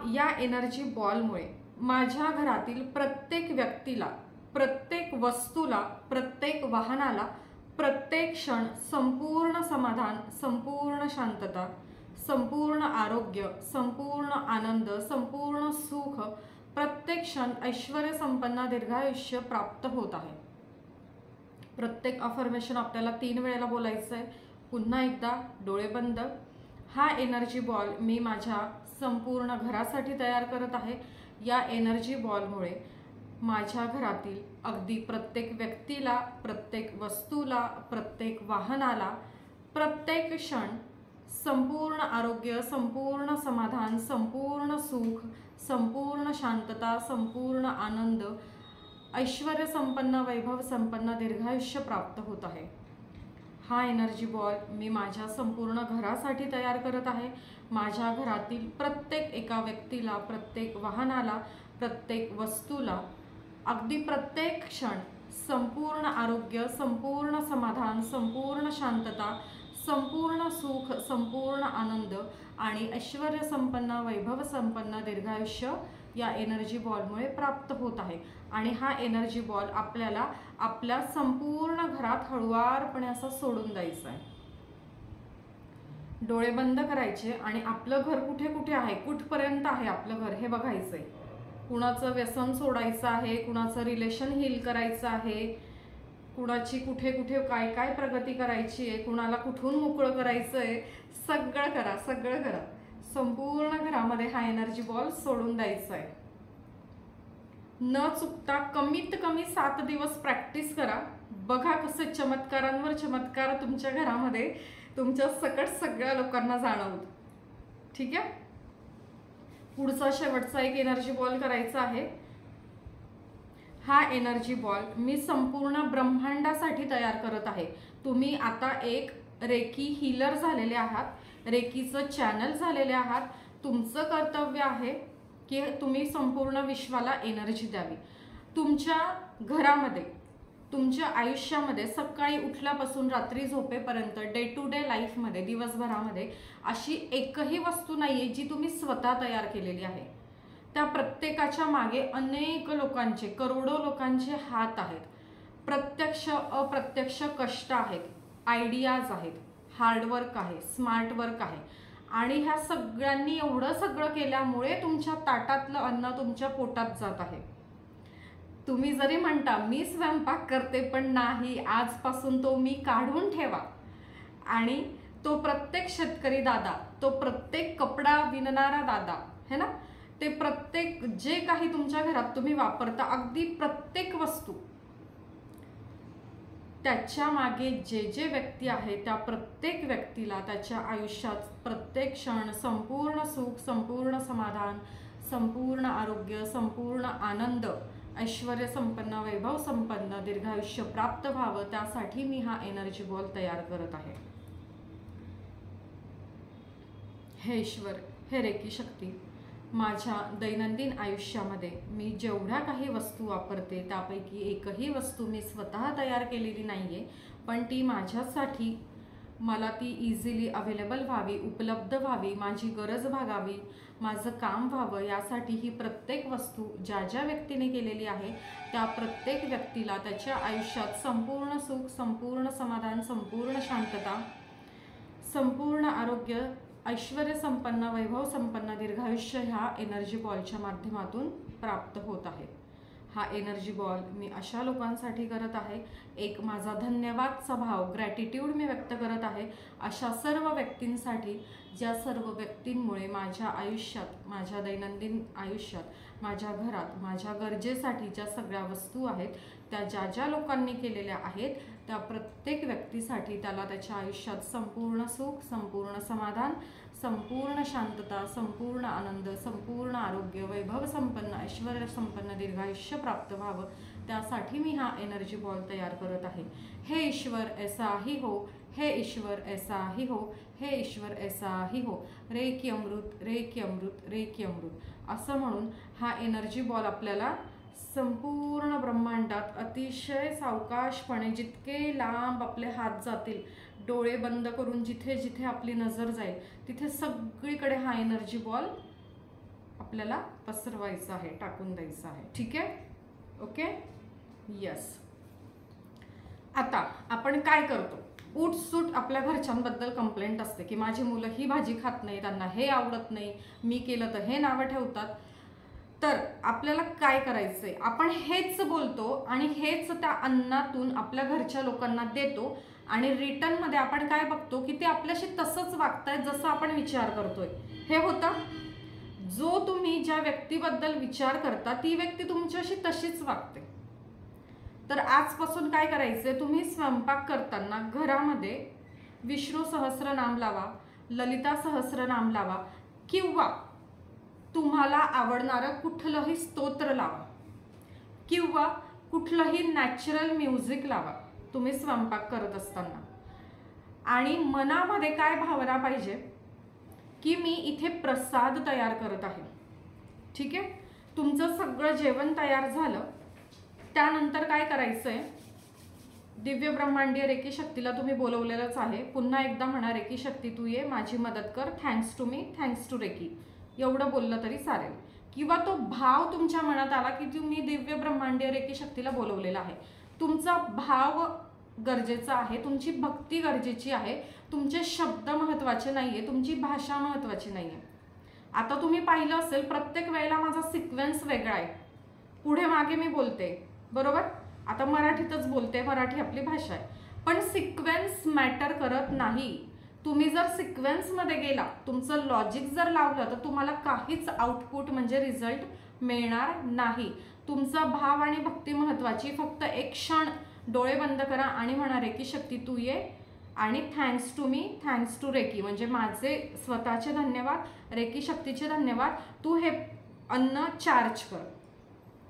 या एनर्जी बॉलमुळे माझ्या घरातील प्रत्येक व्यक्तीला, प्रत्येक वस्तूला, प्रत्येक वाहनाला, प्रत्येक क्षण संपूर्ण समाधान, संपूर्ण शांतता, संपूर्ण आरोग्य, संपूर्ण आनंद, संपूर्ण सुख, प्रत्येक क्षण ऐश्वर्य संपन्न दीर्घायुष्य प्राप्त होत आहे. प्रत्येक अफर्मेशन आपल्याला 3 वेळेला बोलायचं आहे. पुन्हा एकदा डोळे बंद. हा एनर्जी बॉल मी माझ्या संपूर्ण घरासाठी तयार करत आहे. या एनर्जी बॉलमुळे माझ्या घरातील अगदी प्रत्येक व्यक्तीला, प्रत्येक वस्तूला, प्रत्येक वाहनाला, प्रत्येक क्षण संपूर्ण आरोग्य, संपूर्ण समाधान, संपूर्ण सुख, संपूर्ण शांतता, संपूर्ण आनंद, ऐश्वर्य संपन्न, वैभव संपन्न दीर्घायुष्य प्राप्त होत आहे. हा एनर्जी बॉल मी माझ्या संपूर्ण घरासाठी तयार करत आहे. माझ्या घरातील प्रत्येक एका व्यक्तीला, प्रत्येक वाहनाला, प्रत्येक वस्तूला, अगदी प्रत्येक क्षण संपूर्ण आरोग्य, संपूर्ण समाधान, संपूर्ण शांतता, संपूर्ण सुख, संपूर्ण आनंद आणि ऐश्वर्य संपन्न, वैभव संपन्न दीर्घायुष्य या एनर्जी बॉलमुळे प्राप्त होत आहे. आणि हा एनर्जी बॉल आपल्याला आपल्या संपूर्ण घरात हळुवारपणे असं सोडून द्यायचं आहे. डोळे बंद करायचे आणि आपलं घर कुठे कुठे आहे, कुठपर्यंत आहे आपलं घर हे बघायचंय. कुणाचं व्यसन सोडायचं आहे, कुणाचं रिलेशन हील करायचं आहे, कुणाची कुठे कुठे काय काय प्रगती करायची आहे, कुणाला कुठून मोकळं करायचं आहे, सगळं करा, सगळं करा. संपूर्ण घरामध्ये हा एनर्जी बॉल सोडून द्यायचा आहे. न चुकता कमीत कमी 7 दिवस प्रॅक्टिस करा. बघा कसे चमत्कारांवर चमत्कार तुमच्या घरामध्ये तुमच्या सकट सगळ्या लोकांना जाणवत. ठीक आहे, पुढचा शेवटचा एक एनर्जी बॉल करायचा आहे. हा एनर्जी बॉल मी संपूर्ण ब्रह्मांडासाठी तयार करत आहे. तुम्ही आता एक रेकी हीलर झालेले आहात, रेकीचं चॅनल झालेले आहात. तुमचं कर्तव्य आहे की तुम्ही संपूर्ण विश्वाला एनर्जी द्यावी. तुमच्या घरामध्ये, तुमच्या आयुष्यामध्ये सकाळी उठल्यापासून रात्री झोपेपर्यंत, डे टू डे लाईफमध्ये, दिवसभरामध्ये अशी एकही वस्तू नाही आहे जी तुम्ही स्वतः तयार केलेली आहे. त्या प्रत्येकाच्या मागे अनेक लोकांचे, करोडो लोकांचे हात आहेत. प्रत्यक्ष अप्रत्यक्ष कष्ट आहेत, आयडियाज आहेत, हार्डवर्क आहे, स्मार्ट वर्क आहे. आणि ह्या सगळ्यांनी एवढं सगळं केल्यामुळे तुमच्या ताटातलं अन्न तुमच्या पोटात जात आहे. तुम्ही जरी म्हणता मी स्वयंपाक करते, पण नाही, आजपासून तो मी काढून ठेवा. आणि तो प्रत्येक शेतकरी दादा, तो प्रत्येक कपडा विणणारा दादा है ना, ते प्रत्येक जे काही तुमच्या घरात तुम्ही वापरता, अगदी प्रत्येक वस्तू, त्याच्या मागे जे जे व्यक्ती आहे त्या प्रत्येक व्यक्तीला त्याच्या आयुष्यात प्रत्येक क्षण संपूर्ण सुख, संपूर्ण समाधान, संपूर्ण आरोग्य, संपूर्ण आनंद, ऐश्वर्य संपन्न, वैभव संपन्न दीर्घायुष्य प्राप्त व्हावं, त्यासाठी मी हा एनर्जी बॉल तयार करत आहे. हे ईश्वर, हे रेकी शक्ती, माझ्या दैनंदिन आयुष्यामध्ये मी जेवढ्या काही वस्तू वापरते त्यापैकी एकही वस्तू मी स्वतः तयार केलेली नाही आहे, पण ती माझ्यासाठी मला ती इझिली अवेलेबल व्हावी, उपलब्ध व्हावी, माझी गरज भागावी, माझं काम व्हावं, यासाठी ही प्रत्येक वस्तू ज्या ज्या व्यक्तीने केलेली आहे त्या प्रत्येक व्यक्तीला त्याच्या आयुष्यात संपूर्ण सुख, संपूर्ण समाधान, संपूर्ण शांतता, संपूर्ण आरोग्य, ऐश्वर्य संपन्न, वैभव संपन्न दीर्घायुष्य ह्या एनर्जी बॉलच्या माध्यमातून प्राप्त होत आहे. हा एनर्जी बॉल मी अशा लोकांसाठी करत आहे. एक माझा धन्यवादचा भाव, ग्रॅटिट्यूड मी व्यक्त करत आहे अशा सर्व व्यक्तींसाठी, ज्या सर्व व्यक्तींमुळे माझ्या आयुष्यात, माझ्या दैनंदिन आयुष्यात, माझ्या घरात, माझ्या गरजेसाठी ज्या सगळ्या वस्तू आहेत त्या ज्या ज्या लोकांनी केलेल्या आहेत त्या प्रत्येक व्यक्तीसाठी त्याला त्याच्या आयुष्यात संपूर्ण सुख, संपूर्ण समाधान, संपूर्ण शांतता, संपूर्ण आनंद, संपूर्ण आरोग्य, वैभव संपन्न, ऐश्वर्य संपन्न दीर्घायुष्य प्राप्त व्हावं, त्यासाठी मी हा एनर्जी बॉल तयार करत आहे. हे ईश्वर ऐसा ही हो, हे ईश्वर ऐसा ही हो, हे ईश्वर ऐसा ही हो, रे की अमृत, रे की अमृत, रे की अमृत असं म्हणून हा एनर्जी बॉल आपल्याला संपूर्ण ब्रह्मांडात अतिशय सावकाशपणे, जितके लांब आपले हात जातील, डोळे बंद करून जिथे जिथे आपली नजर जाईल तिथे सगळीकडे हा एनर्जी बॉल आपल्याला पसरवायचा आहे, टाकून द्यायचा आहे. ठीक आहे? Okay, yes. आता आपण काय करतो, उठसूट आपल्या घरच्यांबद्दल कंप्लेंट असते की माझी मुलं ही भाजी खात नाही, त्यांना हे आवडत नाही, मी केलं तर हे नावं ठेवतात. तर आपल्याला काय करायचंय, आपण हेच बोलतो आणि हेच त्या अन्नातून आपल्या घरच्या लोकांना देतो आणि रिटर्न मध्ये आपण काय बघतो की ते आपल्याशी तसंच वागतायत जसं आपण विचार करतोय. हे होतं, जो तुम्ही ज्या व्यक्तीबद्दल विचार करता ती व्यक्ती तुमच्याशी तशीच वागते. तर आजपासून काय करायचंय, तुम्ही स्वयंपाक करताना घरामध्ये विष्णू सहस्रनाम लावा, ललिता सहस्रनाम लावा किंवा तुम्हाला आवडणारं कुठलंही स्तोत्र लावा किंवा कुठलंही नॅचरल म्युझिक लावा तुम्ही स्वयंपाक करत असताना. आणि मनामध्ये काय भावना पाहिजे की मी इथे प्रसाद तयार करत आहे. ठीक आहे? तुमचं सगळं जेवण तयार झालं त्यानंतर काय करायचंय, दिव्य ब्रह्मांडीय रेकी शक्तीला तुम्ही बोलवलेलंच आहे. पुन्हा एकदा म्हणा, रेकी शक्ती तू ये, माझी मदत कर, thanks to me, thanks to reiki, एवढं बोललं तरी चालेल. किंवा तो भाव तुमच्या मनात आला की तुम्ही दिव्य ब्रह्मांडीय रेकी शक्तीला बोलवलेला आहे. तुमचा भाव गरजेचा आहे, तुमची भक्ती गरजेची आहे, तुमचे शब्द महत्त्वाचे नाहीये, तुमची भाषा महत्त्वाची नाहीये. आता तुम्ही पाहिलं असेल प्रत्येक वेळेला माझा सिक्वेन्स वेगळा आहे, पुढे मागे मी बोलते बरोबर. आता मराठीतच बोलते, मराठी आपली भाषा आहे, पण सिक्वेन्स मॅटर करत नाही. तुम्ही जर सिक्वेन्समध्ये गेला, तुमचं लॉजिक जर लावलं तर तुम्हाला काहीच आउटपुट म्हणजे रिझल्ट मिळणार नाही. तुमचा भाव आणि भक्ती महत्त्वाची. फक्त एक क्षण डोळे बंद करा आणि म्हणा रेकी शक्ती तू ये आणि thanks to me, thanks to reiki, म्हणजे माझे स्वतःचे धन्यवाद, रेकी शक्तीचे धन्यवाद, तू हे अन्न चार्ज कर.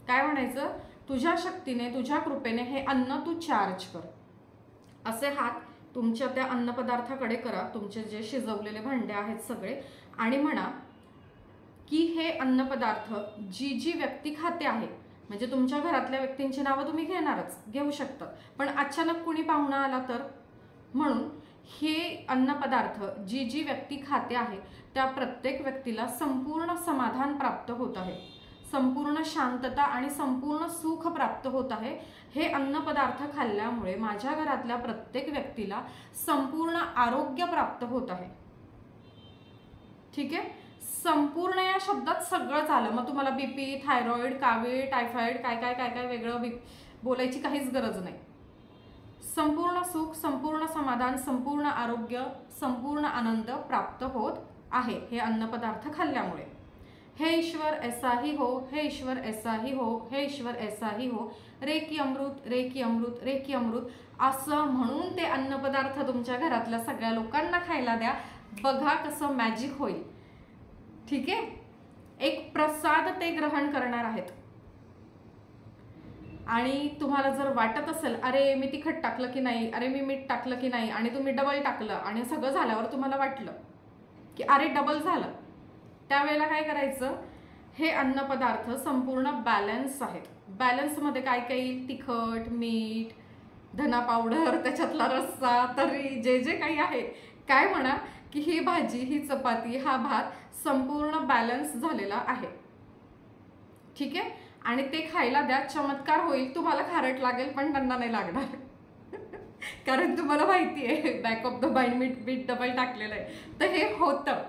काय म्हणायचं, तुझ्या शक्तीने, तुझ्या कृपेने हे अन्न तू चार्ज कर. असे हात तुमच्या त्या अन्नपदार्थाकडे करा, तुमचे जे शिजवलेले भांडे आहेत सगळे, आणि म्हणा की हे अन्नपदार्थ जी जी व्यक्ती खाते आहे, म्हणजे तुमच्या घरातल्या व्यक्तींची नावं तुम्ही घेऊ शकतात, पण अचानक कुणी पाहुणा आला तर, म्हणून हे अन्नपदार्थ जी जी व्यक्ती खाते आहे त्या प्रत्येक व्यक्तीला संपूर्ण समाधान प्राप्त होत आहे, संपूर्ण शांतता आणि संपूर्ण सुख प्राप्त होत आहे. हे अन्नपदार्थ खाल्ल्यामुळे माझ्या घरातल्या प्रत्येक व्यक्तीला संपूर्ण आरोग्य प्राप्त होत आहे. ठीक आहे? संपूर्ण या शब्दात सगळंच आलं. मग तुम्हाला बीपी, थायरॉइड, कावीळ, टायफॉइड, काय काय काय काय वेगळं बोलायची काहीच गरज नाही. संपूर्ण सुख, संपूर्ण समाधान, संपूर्ण आरोग्य, संपूर्ण आनंद प्राप्त होत आहे हे अन्नपदार्थ खाल्ल्यामुळे. हे ईश्वर ऐसा ही हो, हे ईश्वर ऐसा ही हो, हे ईश्वर ऐसा ही हो, रे की अमृत, रे की अमृत, रे की अमृत असं म्हणून ते अन्नपदार्थ तुमच्या घरातल्या सगळ्या लोकांना खायला द्या. बघा कसं मॅजिक होईल. ठीक आहे? एक प्रसाद ते ग्रहण करणार आहेत. आणि तुम्हाला जर वाटत असेल अरे मी तिखट टाकलं की नाही, अरे मी मीठ टाकलं की नाही, आणि तुम्ही डबल टाकलं आणि सगळं झाल्यावर तुम्हाला वाटलं की अरे डबल झालं, त्यावेळेला काय करायचं, हे अन्नपदार्थ संपूर्ण बॅलन्स आहेत. बॅलन्समध्ये काय काय येईल, तिखट, मीठ, धना पावडर, त्याच्यातला रस्सा, तर्री, जे जे काही आहे, काय म्हणा की ही भाजी, ही चपाती, हा भात संपूर्ण बॅलन्स झालेला आहे. ठीक आहे. आणि ते खायला द्या, चमत्कार होईल. तुम्हाला खारट लागेल पण त्यांना नाही लागणार कारण तुम्हाला माहिती आहे बॅक ऑफ द बाईन मीठ डबल टाकलेलं आहे, तर हे होतं.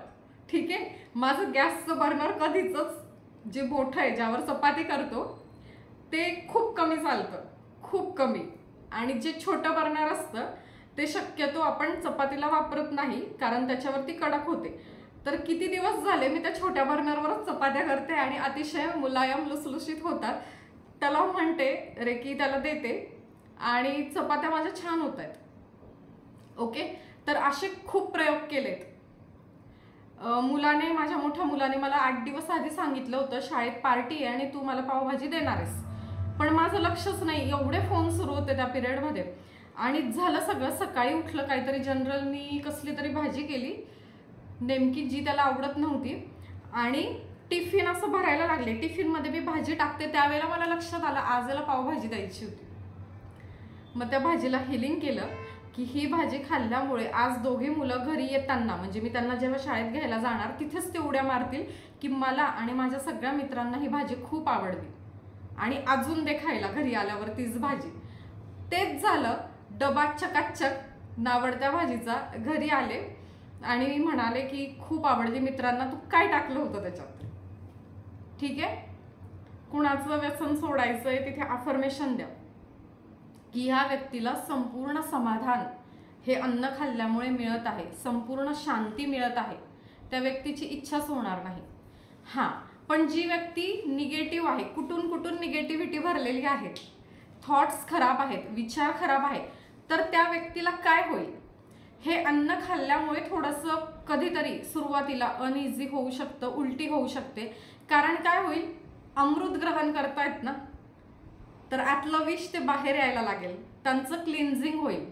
ठीक आहे. माझं गॅसचं बर्नर कधीच जे मोठं आहे ज्यावर चपाती करतो ते खूप कमी चालतं, खूप कमी. आणि जे छोटं बर्नर असतं ते शक्यतो आपण चपातीला वापरत नाही कारण त्याच्यावरती कडक होते. तर किती दिवस झाले मी त्या छोट्या बर्नरवरच चपात्या करते आणि अतिशय मुलायम लुसलुशीत होतात. त्याला म्हणते रेकी, त्याला देते आणि चपात्या माझ्या छान होत आहेत. ओके. तर असे खूप प्रयोग केलेत. मुलाने, माझ्या मोठ्या मुलाने मला 8 दिवस आधी सांगितलं होतं शाळेत पार्टी आहे आणि तू मला पावभाजी देणार आहेस, पण माझं लक्षच नाही. एवढे फोन सुरू होते त्या पिरियडमध्ये. आणि झालं सगळं. सकाळी उठलं, काहीतरी जनरल मी कसली तरी भाजी केली नेमकी जी त्याला आवडत नव्हती आणि टिफिन असं भरायला लागले. टिफिनमध्ये मी भाजी टाकते त्यावेळेला मला लक्षात आलं आज याला पावभाजी द्यायची होती. मग त्या भाजीला हिलिंग केलं की ही भाजी खाल्ल्यामुळे आज दोघे मुलं घरी येताना, म्हणजे मी त्यांना जेव्हा शाळेत घ्यायला जाणार तिथेच ते उड्या मारतील की मला आणि माझ्या सगळ्या मित्रांना ही भाजी खूप आवडली आणि अजून दे खायला घरी आल्यावर तीच भाजी. तेच झालं. डबा चकाचक नावडत्या भाजीचा. घरी आले आणि मी म्हणाले की खूप आवडली मित्रांना, तू काय टाकलं होतं त्याच्यात. ठीक आहे. कुणाचं व्यसन सोडायचं आहे तिथे अफर्मेशन द्या की ह्या व्यक्तीला संपूर्ण समाधान हे अन्न खाल्ल्यामुळे मिळत आहे, संपूर्ण शांती मिळत आहे. त्या व्यक्तीची इच्छाच होणार नाही. हां, पण जी व्यक्ती निगेटिव्ह आहे, कुठून कुठून निगेटिव्हिटी भरलेली आहे, थॉट्स खराब आहेत, विचार खराब आहेत, तर त्या व्यक्तीला काय होईल, हे अन्न खाल्ल्यामुळे थोडंसं कधीतरी सुरुवातीला अनइझी होऊ शकतं, उलटी होऊ शकते. कारण काय होईल, अमृत ग्रहण करतायत ना, तर आतलं विष ते बाहेर यायला लागेल, त्यांचं क्लिन्झिंग होईल.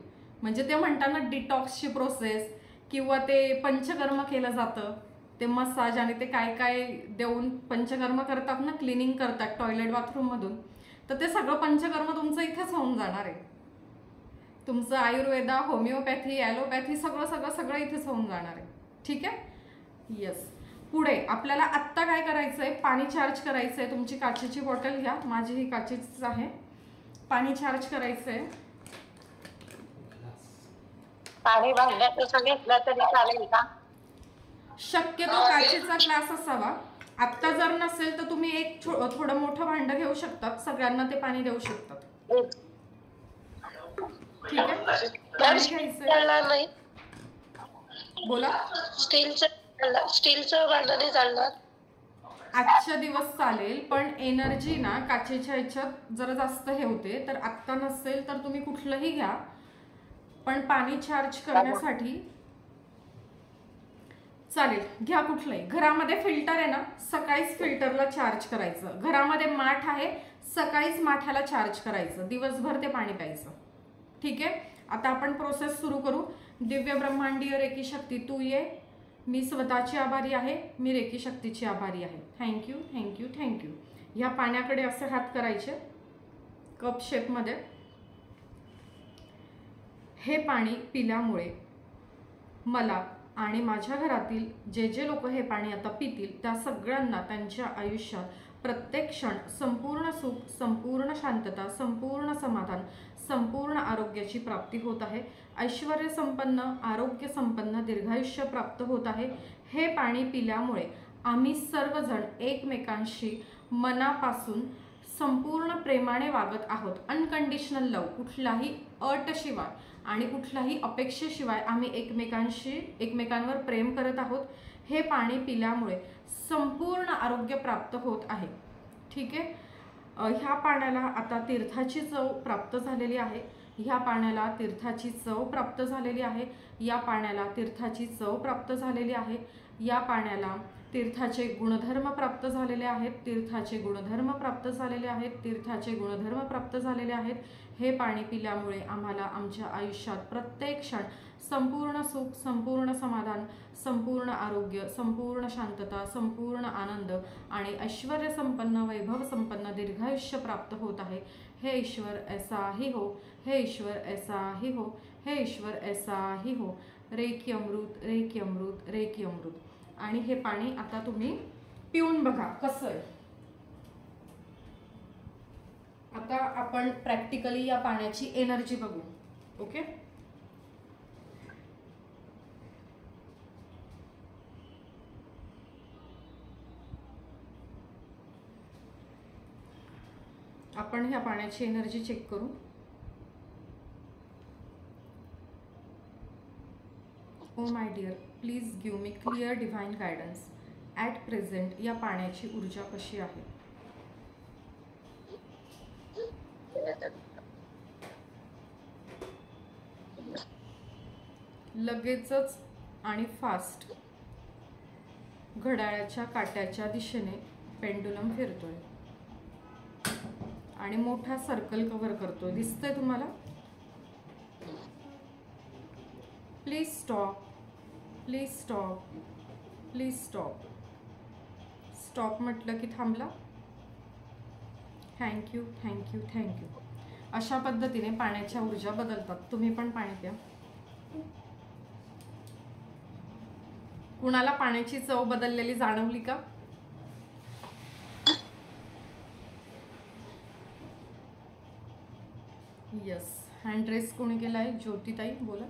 म्हणजे ते म्हणताना डिटॉक्सची प्रोसेस किंवा ते पंचकर्म केलं जातं, ते मसाज आणि ते काय काय देऊन पंचकर्म करतात ना, क्लिनिंग करतात टॉयलेट बाथरूममधून, तर ते सगळं पंचकर्म तुमचं इथेच होऊन जाणार आहे. तुमचं आयुर्वेदा, होमिओपॅथी, ॲलोपॅथी सगळं सगळं सगळं इथेच होऊन जाणार आहे. ठीक आहे. येस. पुढे आपल्याला आत्ता काय करायचं आहे, पाणी चार्ज करायचं आहे. तुमची काचेची बॉटल घ्या, माझी ही काचेचीच आहे. पाणी चार्ज करायचं आहे. पाणी भांड्याचं घेतलं तरी चालेल का? शक्यतो काचेचा ग्लास असावा. आत्ता जर नसेल तर तुम्ही एक थोडं मोठं भांडं घेऊ शकतात, सगळ्यांना ते पाणी देऊ शकतात. ठीक आहे. पाणी घ्यायचं. बोला. स्टीलचं भांडं नाही चालणार? आजच्या दिवस चालेल, पण एनर्जी ना काचेच्या ह्याच्यात जरा जास्त हे होते. तर आत्ता नसेल तर तुम्ही कुठलंही घ्या, पण पाणी चार्ज करण्यासाठी चालेल, घ्या कुठलंही. घरामध्ये फिल्टर आहे ना, सकाळीच फिल्टरला चार्ज करायचं. घरामध्ये माठ आहे, सकाळीच माठाला चार्ज करायचं, दिवसभर ते पाणी प्यायचं. ठीक आहे. आता आपण प्रोसेस सुरू करू. दिव्य ब्रह्मांडीय रेकी शक्ती तू ये. मी स्वतःची आभारी आहे, मी रेकी शक्तीची आभारी आहे. Thank you thank you thank you. ह्या पाण्याकडे असे हात करायचे कप शेपमध्ये. हे पाणी पिल्यामुळे मला आणि माझ्या घरातील जे जे लोक हे पाणी आता पितील त्या सगळ्यांना त्यांच्या आयुष्यात प्रत्येक क्षण संपूर्ण सुख, संपूर्ण शांतता, संपूर्ण समाधान, संपूर्ण आरोग्याची प्राप्ती होत आहे. ऐश्वर्य संपन्न, आरोग्य संपन्न, दीर्घायुष्य प्राप्त होत आहे. हे पाणी पिल्यामुळे आम्ही सर्वजण एकमेकांशी मनापासून संपूर्ण प्रेमाने वागत आहोत. अनकंडिशनल लव, कुठलाही अटशिवाय आणि कुठल्याही अपेक्षेशिवाय आम्ही एकमेकांवर प्रेम करत आहोत. हे पाणी पिल्यामुळे संपूर्ण आरोग्य प्राप्त होत आहे. ठीक आहे. ह्या पाण्याला आता तीर्थाची चव प्राप्त झालेली आहे. ह्या पाण्याला तीर्थाची चव प्राप्त झालेली आहे. या पाण्याला तीर्थाची चव प्राप्त झालेली आहे. या पाण्याला तीर्थाचे गुणधर्म प्राप्त झालेले आहेत. तीर्थाचे गुणधर्म प्राप्त झालेले आहेत. तीर्थाचे गुणधर्म प्राप्त झालेले आहेत. हे पाणी पिल्यामुळे आम्हाला आमच्या आयुष्यात प्रत्येक क्षण संपूर्ण सुख, संपूर्ण समाधान, संपूर्ण आरोग्य, संपूर्ण शांतता, संपूर्ण आनंद आणि ऐश्वर्य संपन्न, वैभव संपन्न दीर्घायुष्य प्राप्त होत आहे. हे ईश्वर ऐसा ही हो, हे ईश्वर ऐसा ही हो, हे ईश्वर ऐसा ही हो. रेकी अमृत, रेकी अमृत, रेकी अमृत. आणि हे पाणी आता तुम्ही पिऊन बघा कसं आहे. आता आपण प्रॅक्टिकली या पाण्याची एनर्जी बघू. ओके, आपण ह्या पाण्याची एनर्जी चेक करू. Oh my dear, please give me clear divine guidance. At present या पाण्याची ऊर्जा कशी आहे? लगेचच आणि फास्ट घड्याळाच्या काट्याच्या दिशेने पेंडुलम फिरतोय आणि मोठा सर्कल कव्हर करतोय. दिसतंय तुम्हाला? Please stop, please stop, please stop. Stop म्हटलं की थांबला. Thank you, thank you, thank you. अशा पद्धतीने पाण्याच्या ऊर्जा बदलतात. तुम्ही पण पाणी प्या. कुणाला पाण्याची चव बदललेली जाणवली का? यस. हँड रेस कोणी केलाय? ज्योतिताई बोला.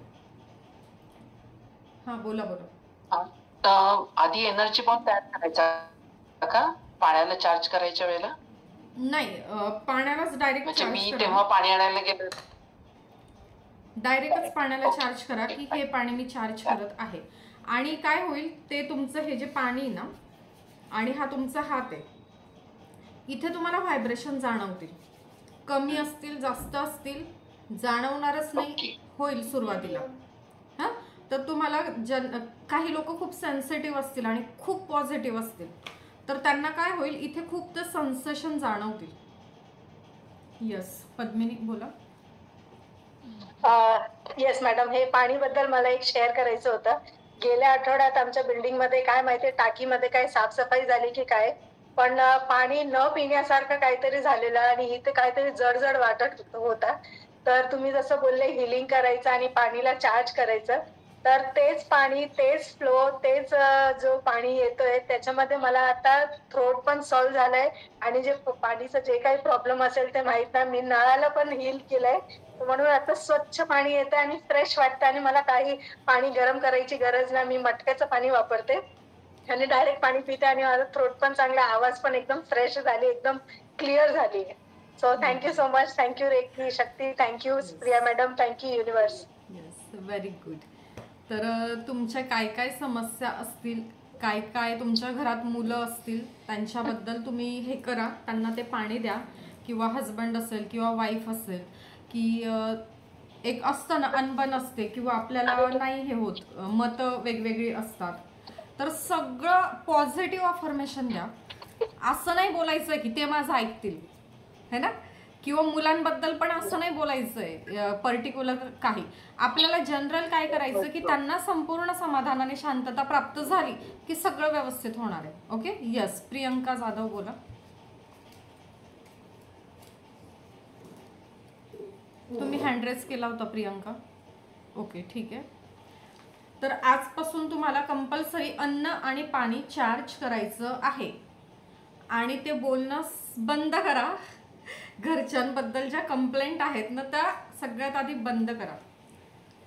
हा बोला बोला. आधी एनर्जी बॉम्ब तयार करायचा का पाण्याला चार्ज करायच्या वेळेला? नाही, पाण्यालाच डायरेक्ट म्हणजे मी चार्ज तेव्हा करा. पाणी आणायला गेलो. डायरेक्टच पाण्याला चार्ज करा की हे पाणी मी चार्ज करत आहे. आणि काय होईल ते तुमचं हे जे पाणी आहे ना आणि हा तुमचा हात आहे, इथे तुम्हाला व्हायब्रेशन जाणवतील. कमी असतील, जास्त असतील, जाणवणारच नाही. होईल सुरुवातीला. हां, तर तुम्हाला काही लोक खूप सेन्सिटिव्ह असतील आणि खूप पॉझिटिव्ह असतील, तर त्यांना काय होईल इथे खूप ते सेन्सेशन जाणवतील. यस, पद्मिनी बोला. येस मॅडम, हे पाणीबद्दल मला एक शेअर करायचं होतं. गेल्या आठवड्यात आमच्या बिल्डिंग मध्ये काय माहितीये टाकीमध्ये काय साफसफाई झाली की काय, पण पाणी न पिण्यासारखं काहीतरी झालेलं आणि इथे काहीतरी जड वाटत होता. तर तुम्ही जसं बोलले हिलिंग करायचं आणि पाणीला चार्ज करायचं, तर तेच पाणी, तेच फ्लो, तेच जो पाणी येतोय त्याच्यामध्ये मला आता थ्रोट पण सॉल्व्ह झालाय आणि जे पाणीचं जे काही प्रॉब्लेम असेल ते माहित नाही. मी नळाला पण हील केलंय, म्हणून आता स्वच्छ पाणी येतं आणि फ्रेश वाटतं आणि मला काही पाणी गरम करायची गरज नाही. मी मटक्याचं पाणी वापरते आणि डायरेक्ट पाणी पिते आणि माझा थ्रोट पण चांगला, आवाज पण एकदम फ्रेश झाली, एकदम क्लिअर झाली. So thank you so much. Thank you reiki Shakti, thank you Priya madam, thank you universe. Yes, very good. तर तुमच्या काय काय समस्या असतील, काय काय तुमच्या घरात मुलं असतील, त्यांच्याबद्दल तुम्ही हे करा, त्यांना ते पाणी द्या. किंवा हजबंड असेल किंवा वाईफ असेल की एक असतं ना, अनबन असते किंवा आपल्याला नाही हे होत, मतं वेगवेगळी असतात, तर सगळं पॉझिटिव्ह अफर्मेशन द्या. असं नाही बोलायचं की ते माझं ऐकतील, है ना. किंवा मुलांबद्दल पण असं नाही बोलायचंय पर्टिक्युलर काही. आपल्याला जनरल काय करायचं की त्यांना संपूर्ण समाधानाने शांतता प्राप्त झाली की सगळं व्यवस्थित होणार आहे. ओके. यस, प्रियंका जाधव बोला. तुम्ही हँड रेस केला होता प्रियंका? ओके, ठीक आहे. तर आजपासून तुम्हाला कंपल्सरी अन्न आणि पाणी चार्ज करायचं आहे आणि ते बोलणं बंद करा. घरच्यांबद्दल ज्या कंप्लेंट आहेत ना त्या सगळ्यात आधी बंद करा.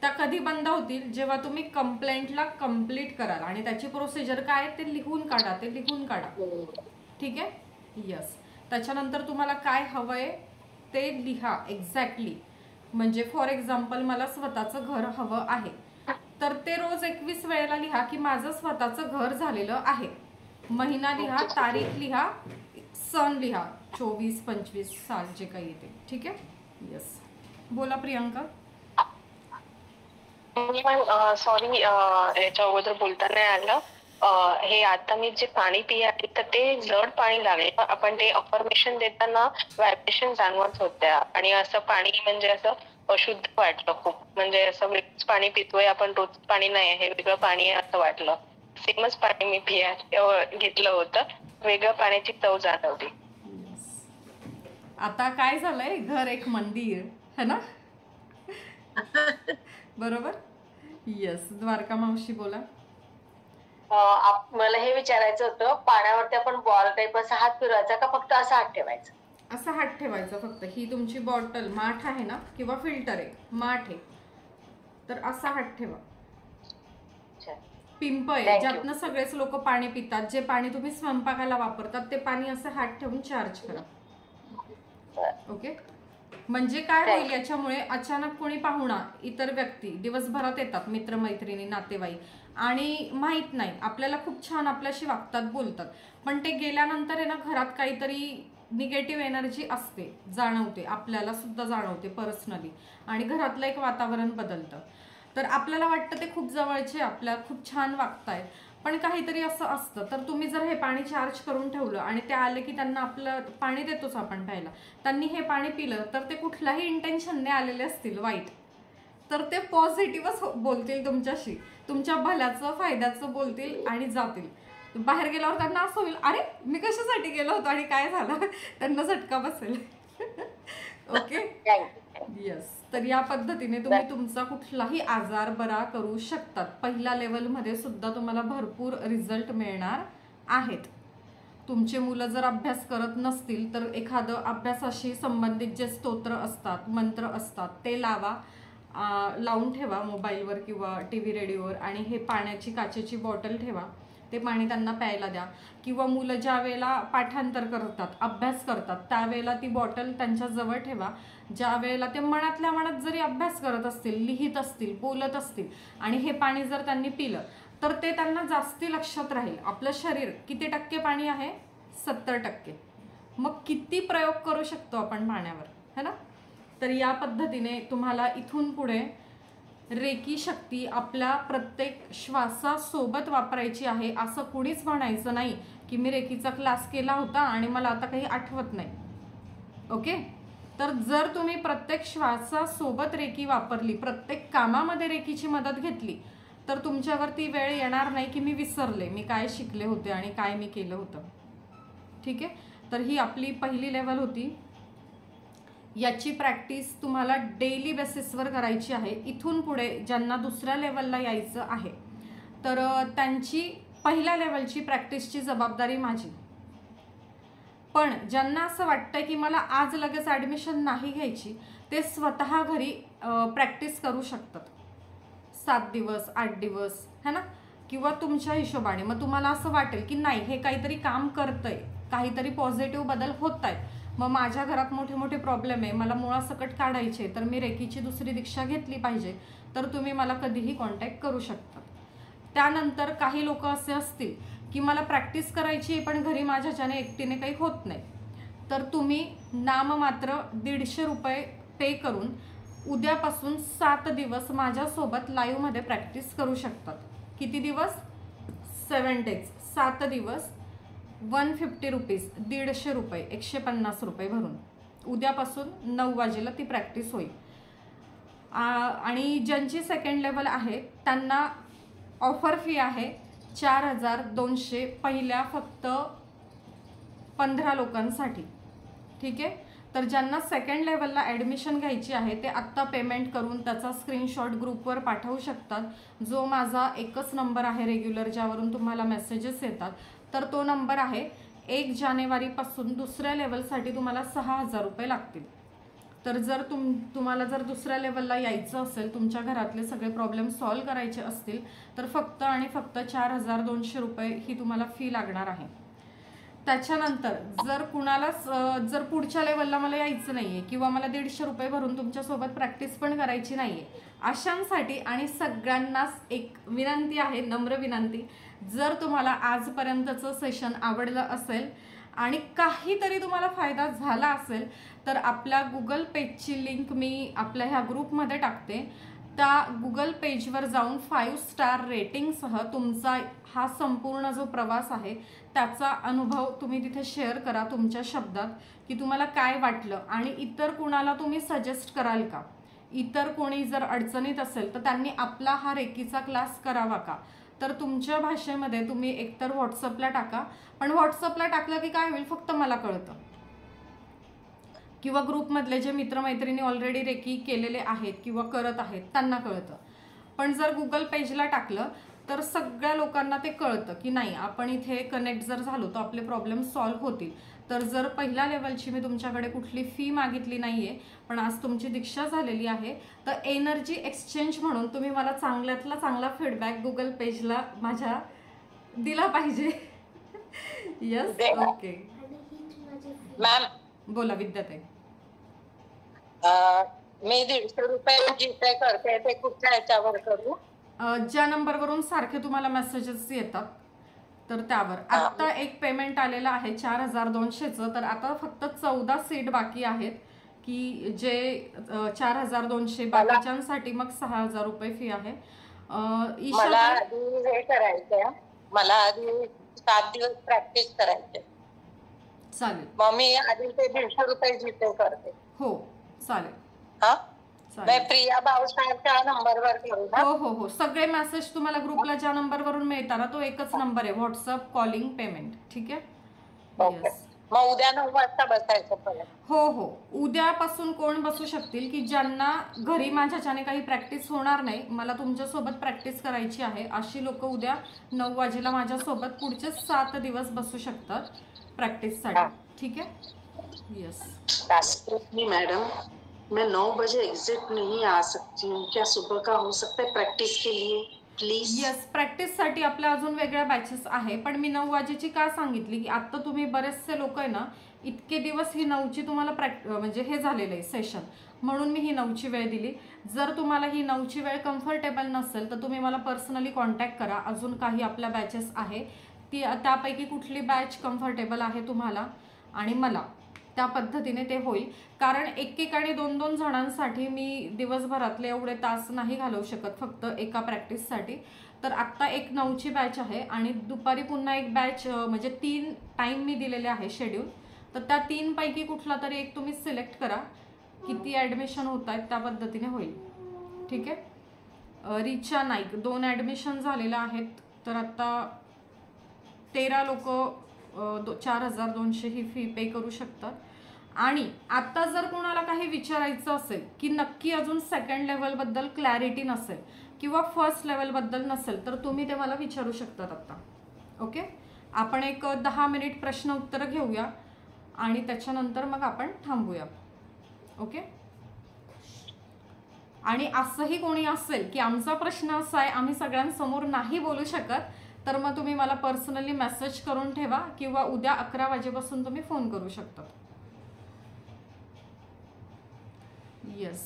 त्या कधी बंद होतील? जेव्हा तुम्ही कंप्लेंटला कंप्लीट कराल आणि त्याची प्रोसिजर काय ते लिहून काढा. ठीक आहे. यस. त्याच्यानंतर तुम्हाला काय हवंय ते लिहा एक्झॅक्टली. म्हणजे फॉर एक्झाम्पल मला स्वतःचं घर हवं आहे, तर ते रोज 21 वेळेला लिहा की माझं स्वतःचं घर झालेलं आहे. महिना लिहा, तारीख लिहा, सण लिहा, 24, 25 साल जे काही येते. ठीक आहे. यस, बोला प्रियंका. सॉरी, याच्या अगोदर बोलता नाही आलं. हे आता मी जे पाणी पियाली तर ते जड पाणी लागले. आपण ते अफर्मेशन देताना व्हायब्रेशन जाणवत होत्या आणि असं पाणी म्हणजे असं अशुद्ध वाटलं खूप. म्हणजे असं वेगळंच पाणी पितोय आपण, रोज पाणी नाही आहे, वेगळं पाणी आहे असं वाटलं. सेमच पाणी मी घेतलं होतं, वेगळ्या पाण्याची चव जाणवली. आता काय झालंय, घर एक मंदिर है ना. बरोबर. येस, द्वारका मावशी बोला. मला हे विचारायचं होतं, पाण्यावरती आपण बॉल टाईप असा हात फिरवायचा का फक्त असा हात ठेवायचा? असा हात ठेवायचा फक्त. ही तुमची बॉटल माठ आहे ना, किंवा फिल्टर आहे, माठ आहे, तर असा हात ठेवा. पिंप आहे ज्यातनं सगळेच लोक पाणी पितात, जे पाणी तुम्ही स्वयंपाकाला वापरतात ते पाणी असं हात ठेवून चार्ज करा. ओके. म्हणजे काय होईल याच्यामुळे, अचानक कोणी पाहुणा, इतर व्यक्ती दिवसभरात येतात, मित्रमैत्रिणी, नातेवाईक, आणि माहित नाही, आपल्याला खूप छान आपल्याशी वागतात, बोलतात, पण ते गेल्यानंतर आहे ना, घरात काहीतरी निगेटिव्ह एनर्जी असते, जाणवते, आपल्याला सुद्धा जाणवते पर्सनली, आणि घरातलं एक वातावरण बदलतं. तर आपल्याला वाटतं ते खूप जवळचे, आपल्याला खूप छान वागतायत, पण काहीतरी असं असतं. तर तुम्ही जर हे पाणी चार्ज करून ठेवलं आणि ते आले की त्यांना आपलं पाणी देतोच आपण प्यायला, त्यांनी हे पाणी पिलं तर ते कुठल्याही इंटेन्शनने आलेले असतील वाईट, तर ते पॉझिटिव्हच बोलतील तुमच्याशी, तुमच्या भल्याचं फायद्याचं बोलतील आणि जातील. बाहेर गेल्यावर त्यांना असं होईल, अरे मी कशासाठी गेलो होतो आणि काय झालं, त्यांना झटका बसेल. ओके. येस. तर या पद्धतीने तुम्ही तुमचा कुठलाही आजार बरा करू शकतात. पहिल्या लेवलमध्ये सुद्धा तुम्हाला भरपूर रिझल्ट मिळणार आहेत. तुमचे मुलं जर अभ्यास करत नसतील तर एखादं अभ्यासाशी संबंधित जे स्तोत्र असतात, मंत्र असतात, ते लावून ठेवा मोबाईलवर किंवा TV रेडिओवर, आणि हे पाण्याची काचेची बॉटल ठेवा, ते पाणी त्यांना प्यायला द्या. किंवा मुलं ज्या वेळेला पाठांतर करतात, अभ्यास करतात, त्यावेळेला ती बॉटल त्यांच्या जवळ ठेवा. ज्या वेळेला ते मनातल्या मनात जरी अभ्यास करत असतील, लिहित असतील, बोलत असतील, आणि हे पाणी जर त्यांनी पिलं तर ते त्यांना जास्ती लक्षात राहील. आपलं शरीर किती टक्के पाणी आहे? 70%. मग किती प्रयोग करू शकतो आपण पाण्यावर, है ना. तर या पद्धतीने तुम्हाला इथून पुढे रेकी शक्ती आपल्या प्रत्येक श्वासासोबत वापरायची आहे. असं कुणीच म्हणायचं नाही की मी रेकीचा क्लास केला होता आणि मला आता काही आठवत नाही. ओके. तर जर तुम्ही प्रत्येक श्वासासोबत रेकी वापरली, प्रत्येक कामामध्ये रेकीची मदत घेतली, तर तुमच्यावरती वेळ येणार नाही की मी विसरले मी काय शिकले होते आणि काय मी केलं होतं. ठीक आहे. तर ही आपली पहिली लेवल होती. याची प्रॅक्टिस तुम्हाला डेली बेसिसवर करायची आहे. इथून पुढे ज्यांना दुसऱ्या लेवलला यायचं आहे तर त्यांची पहिल्या लेवलची प्रॅक्टिसची जबाबदारी माझी. पण ज्यांना असं वाटतंय की मला आज लगेच ॲडमिशन नाही घ्यायची, ते स्वतः घरी प्रॅक्टिस करू शकतात. 7 दिवस, 8 दिवस, है ना, किंवा तुमच्या हिशोबाने. मग तुम्हाला असं वाटेल की नाही, हे काहीतरी काम करतंय, काहीतरी पॉझिटिव्ह बदल होत आहेत, मग माझ्या घरात मोठे मोठे प्रॉब्लेम आहे, मला मुळासकट काढायचे, तर मी रेकीची दुसरी दीक्षा घेतली पाहिजे, तर तुम्ही मला कधीही कॉन्टॅक्ट करू शकता. त्यानंतर काही लोक असे असतील की मला प्रॅक्टिस करायची आहे पण घरी माझ्याच्याने एकटीने काही होत नाही, तर तुम्ही नाममात्र 150 रुपये पे करून उद्यापासून 7 दिवस माझ्यासोबत लाईव्हमध्ये प्रॅक्टिस करू शकतात. किती दिवस? 7 डेज, 7 दिवस, 150 रुपीज, 150 रुपये, 150 रुपये भरून उद्यापासून 9 वाजेला ती प्रॅक्टिस होईल. आणि ज्यांची सेकंड लेवल आहे त्यांना ऑफर फी आहे 4200 पहिल्या फक्त 15 लोकांसाठी. ठीक आहे. तर ज्यांना सेकंड लेवलला ॲडमिशन घ्यायची आहे ते आत्ता पेमेंट करून त्याचा स्क्रीनशॉट ग्रुपवर पाठवू शकतात. जो माझा एकच नंबर आहे रेग्युलर, ज्यावरून तुम्हाला मेसेजेस येतात, तर तो नंबर आहे. 1 जानेवारीपासून दुसऱ्या लेवलसाठी तुम्हाला 6000 रुपये लागतील. तर जर तुम्हाला जर दुसऱ्या लेवलला यायचं असेल, तुमच्या घरातले सगळे प्रॉब्लेम सॉल्व करायचे असतील, तर फक्त आणि फक्त 4200 रुपये ही तुम्हाला फी लागणार आहे. त्याच्यानंतर जर कुणालाच जर पुढच्या लेवलला मला यायचं नाही आहे किंवा मला 150 रुपये भरून तुमच्यासोबत प्रॅक्टिस पण करायची नाही आहे, अशांसाठी आणि सगळ्यांनाच एक विनंती आहे, नम्र विनंती, जर तुम्हाला आजपर्यंतचं सेशन आवडलं असेल आणि काहीतरी तुम्हाला फायदा झाला असेल, तर आपल्या गुगल पेजची लिंक मी आपल्या ह्या ग्रुपमध्ये टाकते. त्या गुगल पेजवर जाऊन 5 स्टार रेटिंगसह तुमचा हा संपूर्ण जो प्रवास आहे त्याचा अनुभव तुम्ही तिथे शेअर करा तुमच्या शब्दात, की तुम्हाला काय वाटलं आणि इतर कुणाला तुम्ही सजेस्ट कराल का इतर कोणी जर अडचणीत असेल तर त्यांनी आपला हा रेकीचा क्लास करावा का? तर तुमच्या भाषेमध्ये तुम्ही एकतर व्हॉट्सअपला टाका, पण व्हॉट्सअपला टाकलं की काय होईल, फक्त मला कळतं किंवा ग्रुपमधले जे मित्रमैत्रिणी ऑलरेडी रेकी केलेले आहेत किंवा करत आहेत त्यांना कळतं. पण जर गुगल पेजला टाकलं तर सगळ्या लोकांना ते कळतं की नाही, आपण इथे कनेक्ट जर झालो तर आपले प्रॉब्लेम सॉल्व्ह होतील. तर जर पहिल्या लेवलची मी तुमच्याकडे कुठली फी मागितली नाही आहे, पण आज तुमची दीक्षा झालेली आहे, तर एनर्जी एक्सचेंज म्हणून तुम्ही मला चांगल्यातला चांगला फीडबॅक गुगल पेजला माझ्या दिला पाहिजे. Yes, okay. मॅम बोला विद्याताई. मी 150 रुपये जीपे करते, ते कुठच्या ह्याच्यावर करू? ज्या नंबरवरून सारखे तुम्हाला मेसेजेस येतात तर त्यावर. आता एक पेमेंट आलेलं आहे 4200चं, तर आता फक्त 14 सीट बाकी आहेत की जे 4200, बाकीच्यांसाठी मग 6000 रुपये फी आहे. मला आधी हे करायचंय, मला आधी 7 दिवस प्रॅक्टिस करायचे. चालेल, मग मी आधी ते 150 रुपये जीपे करते. हो चालेल. हा, चालेल. प्रिया भाऊसाहेबच्या नंबरवर करू ना? हो हो हो, सगळे मेसेज तुम्हाला ग्रुपला ज्या नंबरवरून मिळतात ना तो एकच नंबर आहे, व्हॉट्सअप कॉलिंग पेमेंट. ठीक आहे. ओके. मग उद्या 9 वाजता बसायचं परत? हो हो, उद्यापासून कोण बसू शकतील की ज्यांना घरी माझ्याच्याने काही प्रॅक्टिस होणार नाही, मला तुमच्यासोबत प्रॅक्टिस करायची आहे, अशी लोक उद्या 9 वाजेला माझ्यासोबत पुढचे 7 दिवस बसू शकतात प्रैक्टिस. ठीक है. यस मैडम, मैं 9 बजे एग्जिट नहीं आ सकती हूँ, क्या सुबह का हो सकता है प्रैक्टिस के लिए प्लीज? यस, प्रॅक्टिससाठी आपल्या अजून वेगळ्या बॅचेस आहे, पण मी 9 वाजेची का सांगितली की आता तुम्ही बरेचसे लोक आहे ना, इतके दिवस ही 9ची तुम्हाला म्हणजे हे झालेलं आहे सेशन, म्हणून मी ही 9ची वेळ दिली. जर तुम्हाला ही 9ची वेळ कम्फर्टेबल नसेल तर तुम्ही मला पर्सनली कॉन्टॅक्ट करा. अजून काही आपल्या बॅचेस आहे, त्यापैकी कुठली बॅच कम्फर्टेबल आहे तुम्हाला आणि मला, त्या पद्धतीने ते होईल. कारण एकेकाने 2-2 जणांसाठी मी दिवसभरातले एवढे तास नाही घालवू शकत फक्त एका प्रॅक्टिससाठी. तर आत्ता एक 9ची बॅच आहे आणि दुपारी पुन्हा एक बॅच, म्हणजे 3 टाईम मी दिलेले आहे शेड्यूल, तर त्या 3 पैकी कुठला तरी एक तुम्ही सिलेक्ट करा. किती ॲडमिशन होत आहेत त्या पद्धतीने होईल. ठीक आहे. रिचा नाईक 2 ॲडमिशन झालेल्या आहेत, तर आता 13 लोक 4200 ही फी पे करू शकतात. आणि आता जर कोणाला काही विचारायचं असेल की नक्की अजून सेकंड लेवलबद्दल क्लॅरिटी नसेल किंवा फर्स्ट लेवलबद्दल नसेल तर तुम्ही ते मला विचारू शकतात आत्ता. ओके, आपण एक 10 मिनिट प्रश्न उत्तर घेऊया आणि त्याच्यानंतर मग आपण थांबूया. ओके. आणि असंही कोणी असेल की आमचा प्रश्न असा आहे आम्ही सगळ्यांसमोर नाही बोलू शकत, तर मग तुम्ही मला पर्सनली मेसेज करून ठेवा किंवा उद्या 11 वाजेपासून तुम्ही फोन करू शकता. यस.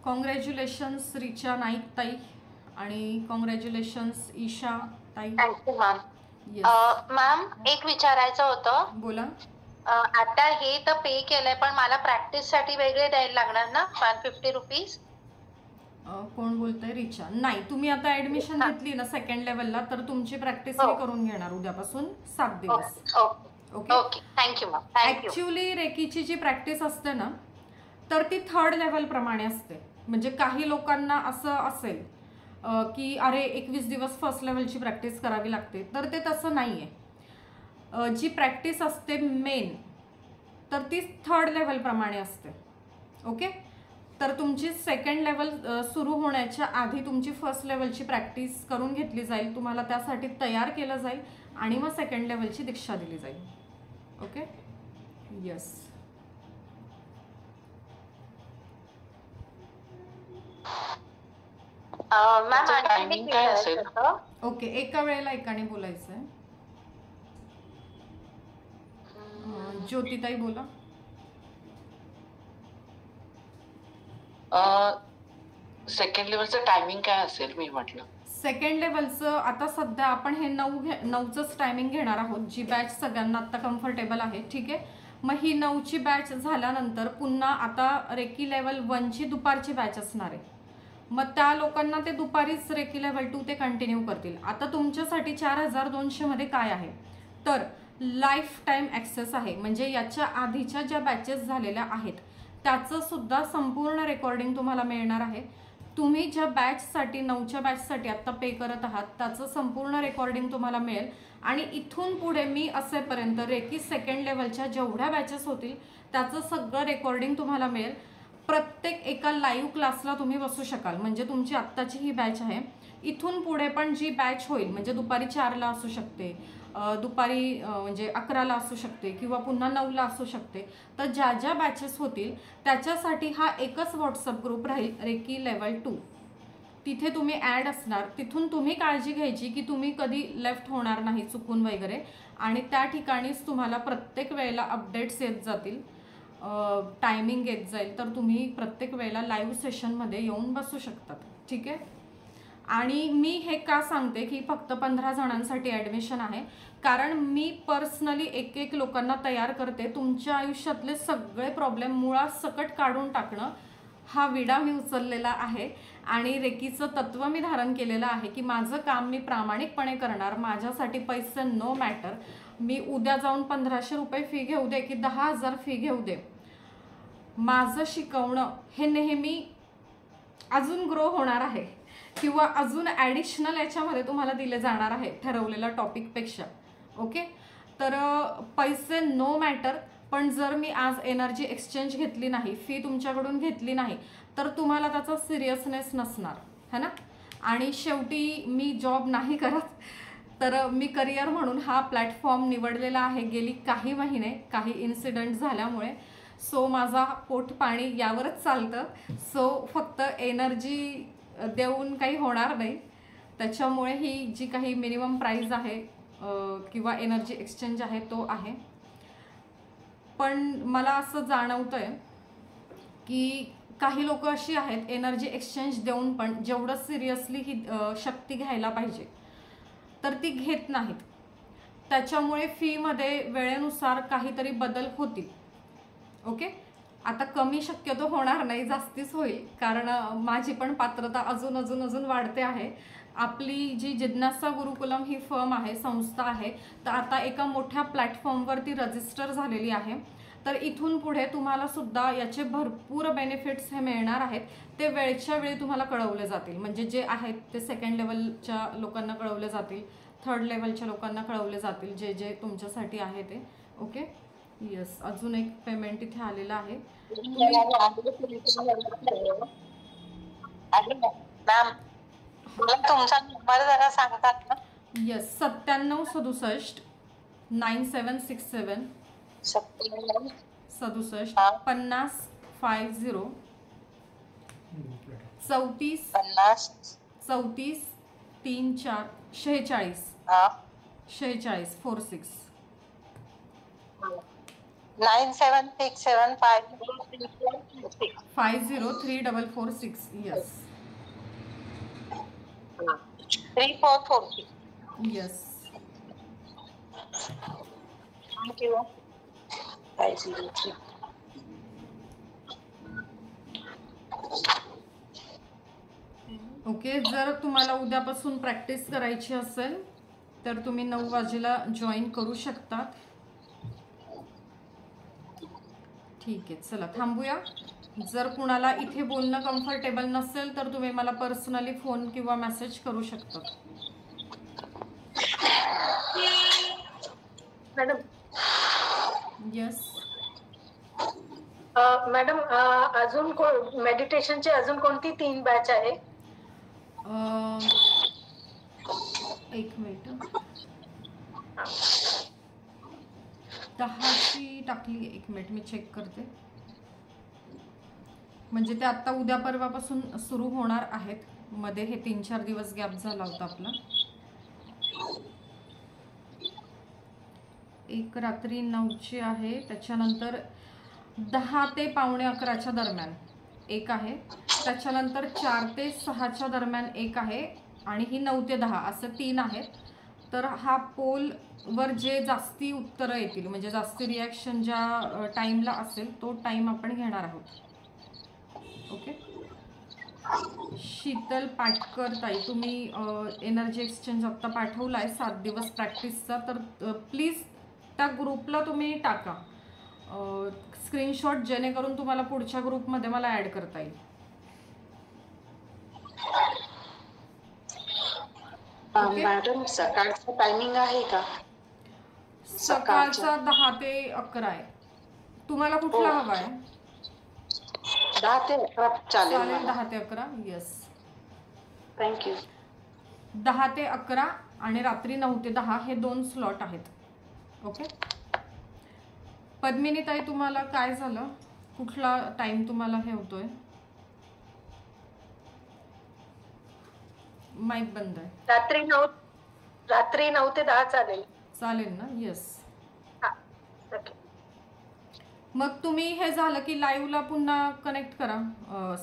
कॉंग्रॅच्युलेशन्स रिचा नाईक ताई आणि कॉंग्रॅच्युलेशन्स ईशा ताई. Thank you ma'am. मॅम एक विचारायचं होतं. बोला. आता हे तर पे केलंय, पण मला प्रॅक्टिस साठी वेगळे द्यायला लागणार ना 150 रुपीज? कोण बोलतंय? रिचा. नाही, तुम्ही आता ऍडमिशन घेतली ना सेकंड लेवलला, तर तुमची प्रॅक्टिस मी करून घेणार उद्यापासून 7 दिवस. Okay okay, thank you ma'am. Thank you. Actually रेकीची जी प्रॅक्टिस असते ना, तर ती 3rd लेवल प्रमाणे असते. म्हणजे काही लोकांना असं असेल की अरे 21 दिवस फर्स्ट लेवलची प्रॅक्टिस करावी लागते, तर ते तसं नाही आहे. जी प्रॅक्टिस असते मेन, तर ती 3rd लेवल प्रमाणे असते. ओके. तर तुमची सेकंड लेवल सुरू होण्याच्या आधी तुमची फर्स्ट लेवलची प्रॅक्टिस करून घेतली जाईल, तुम्हाला त्यासाठी तयार केलं जाईल आणि मग सेकंड लेवलची दीक्षा दिली जाईल. ओके. यस. मॅम टायमिंग काय असेल? ओके, एका वेळेला एकाने बोलायचं आहे. ज्योतिताई बोला. सेकंड लेवलचं टायमिंग काय असेल? मी म्हटलं सेकंड लेवलचं आता सध्या आपण हे 9चंच टायमिंग घेणार आहोत, जी बॅच सगळ्यांना आता कम्फर्टेबल आहे. ठीक आहे. मग ही 9ची बॅच झाल्यानंतर पुन्हा आता रेकी लेवल 1ची दुपारची बॅच असणार आहे. मग त्या लोकांना ते दुपारीच रेकी लेवल 2 ते कंटिन्यू करतील. आता तुमच्यासाठी 4200 मध्ये काय आहे तर लाईफ टाईम ॲक्सेस आहे. म्हणजे याच्या आधीच्या ज्या बॅचेस झालेल्या आहेत त्याचं सुद्धा संपूर्ण रेकॉर्डिंग तुम्हाला मिळणार आहे. तुम्ही ज्या बॅचसाठी 9च्या बॅचसाठी आत्ता पे करत आहात त्याचं संपूर्ण रेकॉर्डिंग तुम्हाला मिळेल. आणि इथून पुढे मी असेपर्यंत रेकी सेकंड लेवलच्या जेवढ्या बॅचेस होतील त्याचं सगळं रेकॉर्डिंग तुम्हाला मिळेल. प्रत्येक एका लाईव्ह क्लासला तुम्ही बसू शकाल. म्हणजे तुमची आत्ताची ही बॅच आहे, इथून पुढे पण जी बॅच होईल म्हणजे दुपारी 4ला असू शकते, दुपारी म्हणजे 11ला असू शकते किंवा पुन्हा 9ला असू शकते. तर ज्या ज्या बॅचेस होतील त्याच्यासाठी हा एकच व्हॉट्सअप ग्रुप राहील रेकी लेवल 2. तिथे तुम्ही ॲड असणार. तिथून तुम्ही काळजी घ्यायची की तुम्ही कधी लेफ्ट होणार नाही चुकून वगैरे. आणि त्या ठिकाणीच तुम्हाला प्रत्येक वेळेला अपडेट्स येत जातील, टायमिंग येत जाईल. तर तुम्ही प्रत्येक वेळेला लाईव्ह सेशनमध्ये येऊन बसू शकतात. ठीक आहे. आणि मी हे का सांगते की फक्त 15 जणांसाठी ॲडमिशन आहे, कारण मी पर्सनली एक लोकांना तयार करते. तुमच्या आयुष्यातले सगळे प्रॉब्लेम मुळात सकट काढून टाकणं हा विडा मी उचललेला आहे. आणि रेकीचं तत्त्व मी धारण केलेलं आहे की माझं काम मी प्रामाणिकपणे करणार. माझ्यासाठी पैसे नो मॅटर. मी उद्या जाऊन 1500 रुपये फी घेऊ दे की 10,000 फी घेऊ दे, माझं शिकवणं हे नेहमी अजून ग्रो होणार आहे किंवा अजून ॲडिशनल याच्यामध्ये तुम्हाला दिले जाणार आहे ठरवलेल्या टॉपिकपेक्षा. ओके. तर पैसे नो मॅटर. पण जर मी आज एनर्जी एक्सचेंज घेतली नाही, फी तुमच्याकडून घेतली नाही तर तुम्हाला त्याचा सिरियसनेस नसणार है ना. आणि शेवटी मी जॉब नाही करत, तर मी करिअर म्हणून हा प्लॅटफॉर्म निवडलेला आहे गेली काही महिने काही इन्सिडेंट झाल्यामुळे. सो माझा पोट पाणी यावरच चालतं. सो फक्त एनर्जी देऊन काही होणार नाही. त्याच्यामुळे ही जी काही मिनिमम प्राईज आहे किंवा एनर्जी एक्सचेंज आहे तो आहे. पण मला असं जाणवतं आहे की काही लोक अशी आहेत एनर्जी एक्सचेंज देऊन पण जेवढं सिरियसली ही शक्ती घ्यायला पाहिजे तर ती घेत नाहीत. त्याच्यामुळे फीमध्ये वेळेनुसार काहीतरी बदल होतील. ओके. आता कमी शक्यतो होणार नाही, जास्तीच होईल, कारण माझी पण पात्रता अजून अजून अजून वाढते आहे. आपली जी जिज्ञासा गुरुकुलम ही फर्म आहे, संस्था आहे, तर आता एका मोठ्या प्लॅटफॉर्मवरती रजिस्टर झालेली आहे. तर इथून पुढे तुम्हाला सुद्धा याचे भरपूर बेनिफिट्स हे मिळणार आहेत. ते वेळच्या वेळी तुम्हाला कळवले जातील. म्हणजे जे आहेत ते सेकंड लेवलच्या लोकांना कळवले जातील, थर्ड लेवलच्या लोकांना कळवले जातील, जे जे तुमच्यासाठी आहे ते. ओके. येस. अजून एक पेमेंट इथे आलेला आहे. तुमचा नंबर जरा सांगतात ना. Yes. 9767 9767 67 50 50 34 34 34 46 46 46 9767 503446. Yes. 3446. Yes. Thank you. 503. Okay. जर तुम्हाला उद्यापासून प्रॅक्टिस करायची असेल तर तुम्ही 9 वाजेला जॉईन करू शकतात. ठीक आहे. चला थांबूया. जर कुणाला इथे बोलणं कम्फर्टेबल नसेल तर तुम्ही मला पर्सनली फोन किंवा मेसेज करू शकता. मॅडम. येस. मॅडम अजून मेडिटेशनची अजून कोणती 3 बॅच आहे? एक मिनिट. 10ची टाकली. एक मिनिट मी चेक करते. म्हणजे ते आत्ता उद्या परवापासून सुरू होणार आहेत. मध्ये हे 3-4 दिवस गॅप झाला होता आपला. एक रात्री 9ची आहे. त्याच्यानंतर 10 ते पावणे 11च्या दरम्यान एक आहे. त्याच्यानंतर 4 ते 6च्या दरम्यान एक आहे. आणि ही 9 ते 10 असं 3 आहेत. तर हा पोलवर जे जास्ती उत्तरं येतील म्हणजे जास्ती रिॲक्शन ज्या टाईमला असेल तो टाईम आपण घेणार आहोत. ओके. शीतल पाटकर ताई, तुम्ही एनर्जी एक्सचेंज आत्ता पाठवलाय 7 दिवस प्रॅक्टिसचा, तर प्लीज त्या ग्रुपला तुम्ही टाका स्क्रीनशॉट, जेणेकरून तुम्हाला पुढच्या ग्रुपमध्ये मला ॲड करता येईल. मॅडम सकाळचं टायमिंग आहे का? सकाळचा 10 ते 11 आहे. तुम्हाला कुठला हवा आहे? 10 ते 11 चालेल. 10 ते 11. Yes, thank you. 10 ते 11 आणि रात्री 9 ते 10 हे 2 स्लॉट आहेत. ओके. पद्मिनी ताई, तुम्हाला काय झालं? कुठला टाइम तुम्हाला हे होतोय? माईक बंद आहे. रात्री 9 ते 10 चालेल. चालेल ना? येस. ओके. मग तुम्ही हे झालं की लाईव्हला पुन्हा कनेक्ट करा.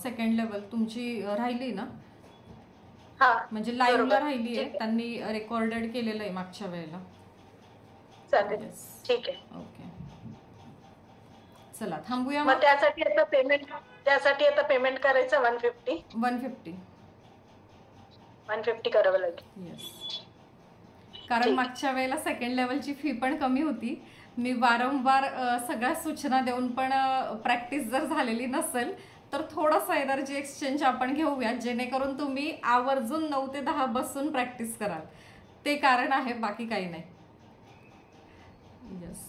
सेकंड लेवल तुमची राहिली ना? म्हणजे लाईव्हला राहिली आहे, त्यांनी रेकॉर्डेड केलेलं आहे मागच्या वेळेला. चालेल, ठीक आहे. ओके, चला थांबूया. मग त्यासाठी आता पेमेंट करायचं 150 करावं लागेल. येस, कारण मागच्या वेळेला सेकंड लेवलची फी पण कमी होती. मी वारंवार सगळ्या सूचना देऊन पण प्रॅक्टिस जर झालेली नसेल तर थोडंसं एनर्जी एक्सचेंज आपण घेऊया, जेणेकरून तुम्ही आवर्जून 9 ते 10 बसून प्रॅक्टिस कराल. ते कारण आहे, बाकी काही नाही. येस,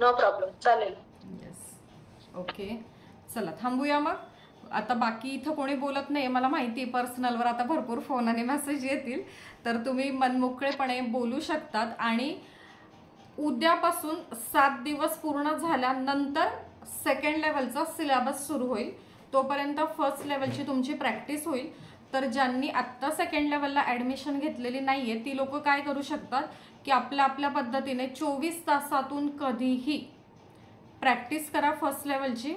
नो प्रॉब्लेम, चालेल. Yes, okay. चला थांबूया मग. आता बाकी इथं कोणी बोलत नाही, मला माहिती आहे पर्सनलवर आता भरपूर फोन आणि मेसेज येतील, तर तुम्ही मनमोकळेपणे बोलू शकतात. आणि उद्यापासून 7 दिवस पूर्ण झाल्यानंतर सेकंड लेवलचा सिलेबस सुरू होईल. तोपर्यंत फर्स्ट लेवलची तुमची प्रॅक्टिस होईल. तर ज्यांनी आत्ता सेकंड लेवलला ॲडमिशन घेतलेली नाही आहे ती लोक काय करू शकतात की आपल्या पद्धतीने 24 तासातून कधीही प्रॅक्टिस करा फर्स्ट लेवलची.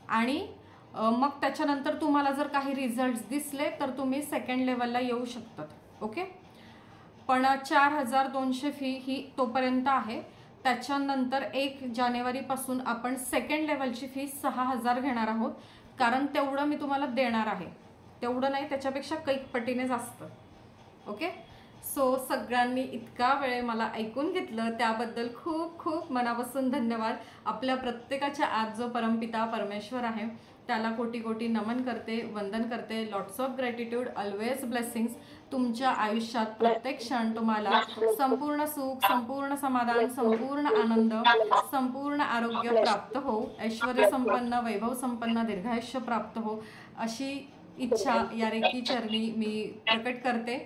आणि मग त्याच्यानंतर तुम्हाला जर काही रिझल्ट्स दिसले तर तुम्ही सेकंड लेवलला येऊ शकतात. ओके. पण 4,200 फी ही तोपर्यंत आहे. त्याच्यानंतर 1 जानेवारीपासून आपण सेकंड लेवलची फी 6,000 घेणार आहोत, कारण तेवढं मी तुम्हाला देणार आहे. तेवढं नाही, त्याच्यापेक्षा कैक पटीने जास्त. ओके. सो सगळ्यांनी इतका वेळ मला ऐकून घेतलं त्याबद्दल खूप खूप मनापासून धन्यवाद. आपल्या प्रत्येकाच्या आज जो परमपिता परमेश्वर आहे त्याला कोटी कोटी नमन करते, वंदन करते. Lots of gratitude, always blessings. तुमच्या आयुष्यात प्रत्येक क्षण तुम्हाला संपूर्ण सुख, संपूर्ण समाधान, संपूर्ण आनंद, संपूर्ण आरोग्य प्राप्त हो, ऐश्वर्य संपन्न, वैभव संपन्न, दीर्घायुष्य प्राप्त हो, अशी इच्छा या रेकी चरणी मी प्रकट करते.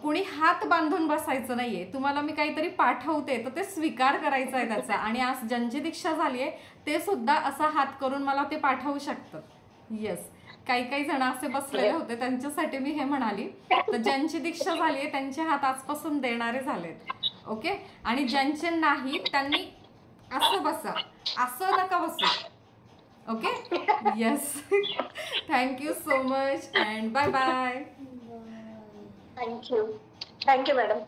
कुणी हात बांधून बसायचं नाहीये. तुम्हाला मी काहीतरी पाठवते तर ते स्वीकार करायचं आहे त्याचा. आणि आज ज्यांची दीक्षा झाली आहे ते सुद्धा असा हात करून मला ते पाठवू शकतात. येस, काही जण असे बसलेले होते त्यांच्यासाठी मी हे म्हणाली. तर ज्यांची दीक्षा झाली आहे त्यांचे हात आजपासून देणारे झालेत. ओके. आणि ज्यांचे नाही त्यांनी असं बसा, असं नका बसू. Okay. Yes, thank you so much and bye bye. Thank you madam.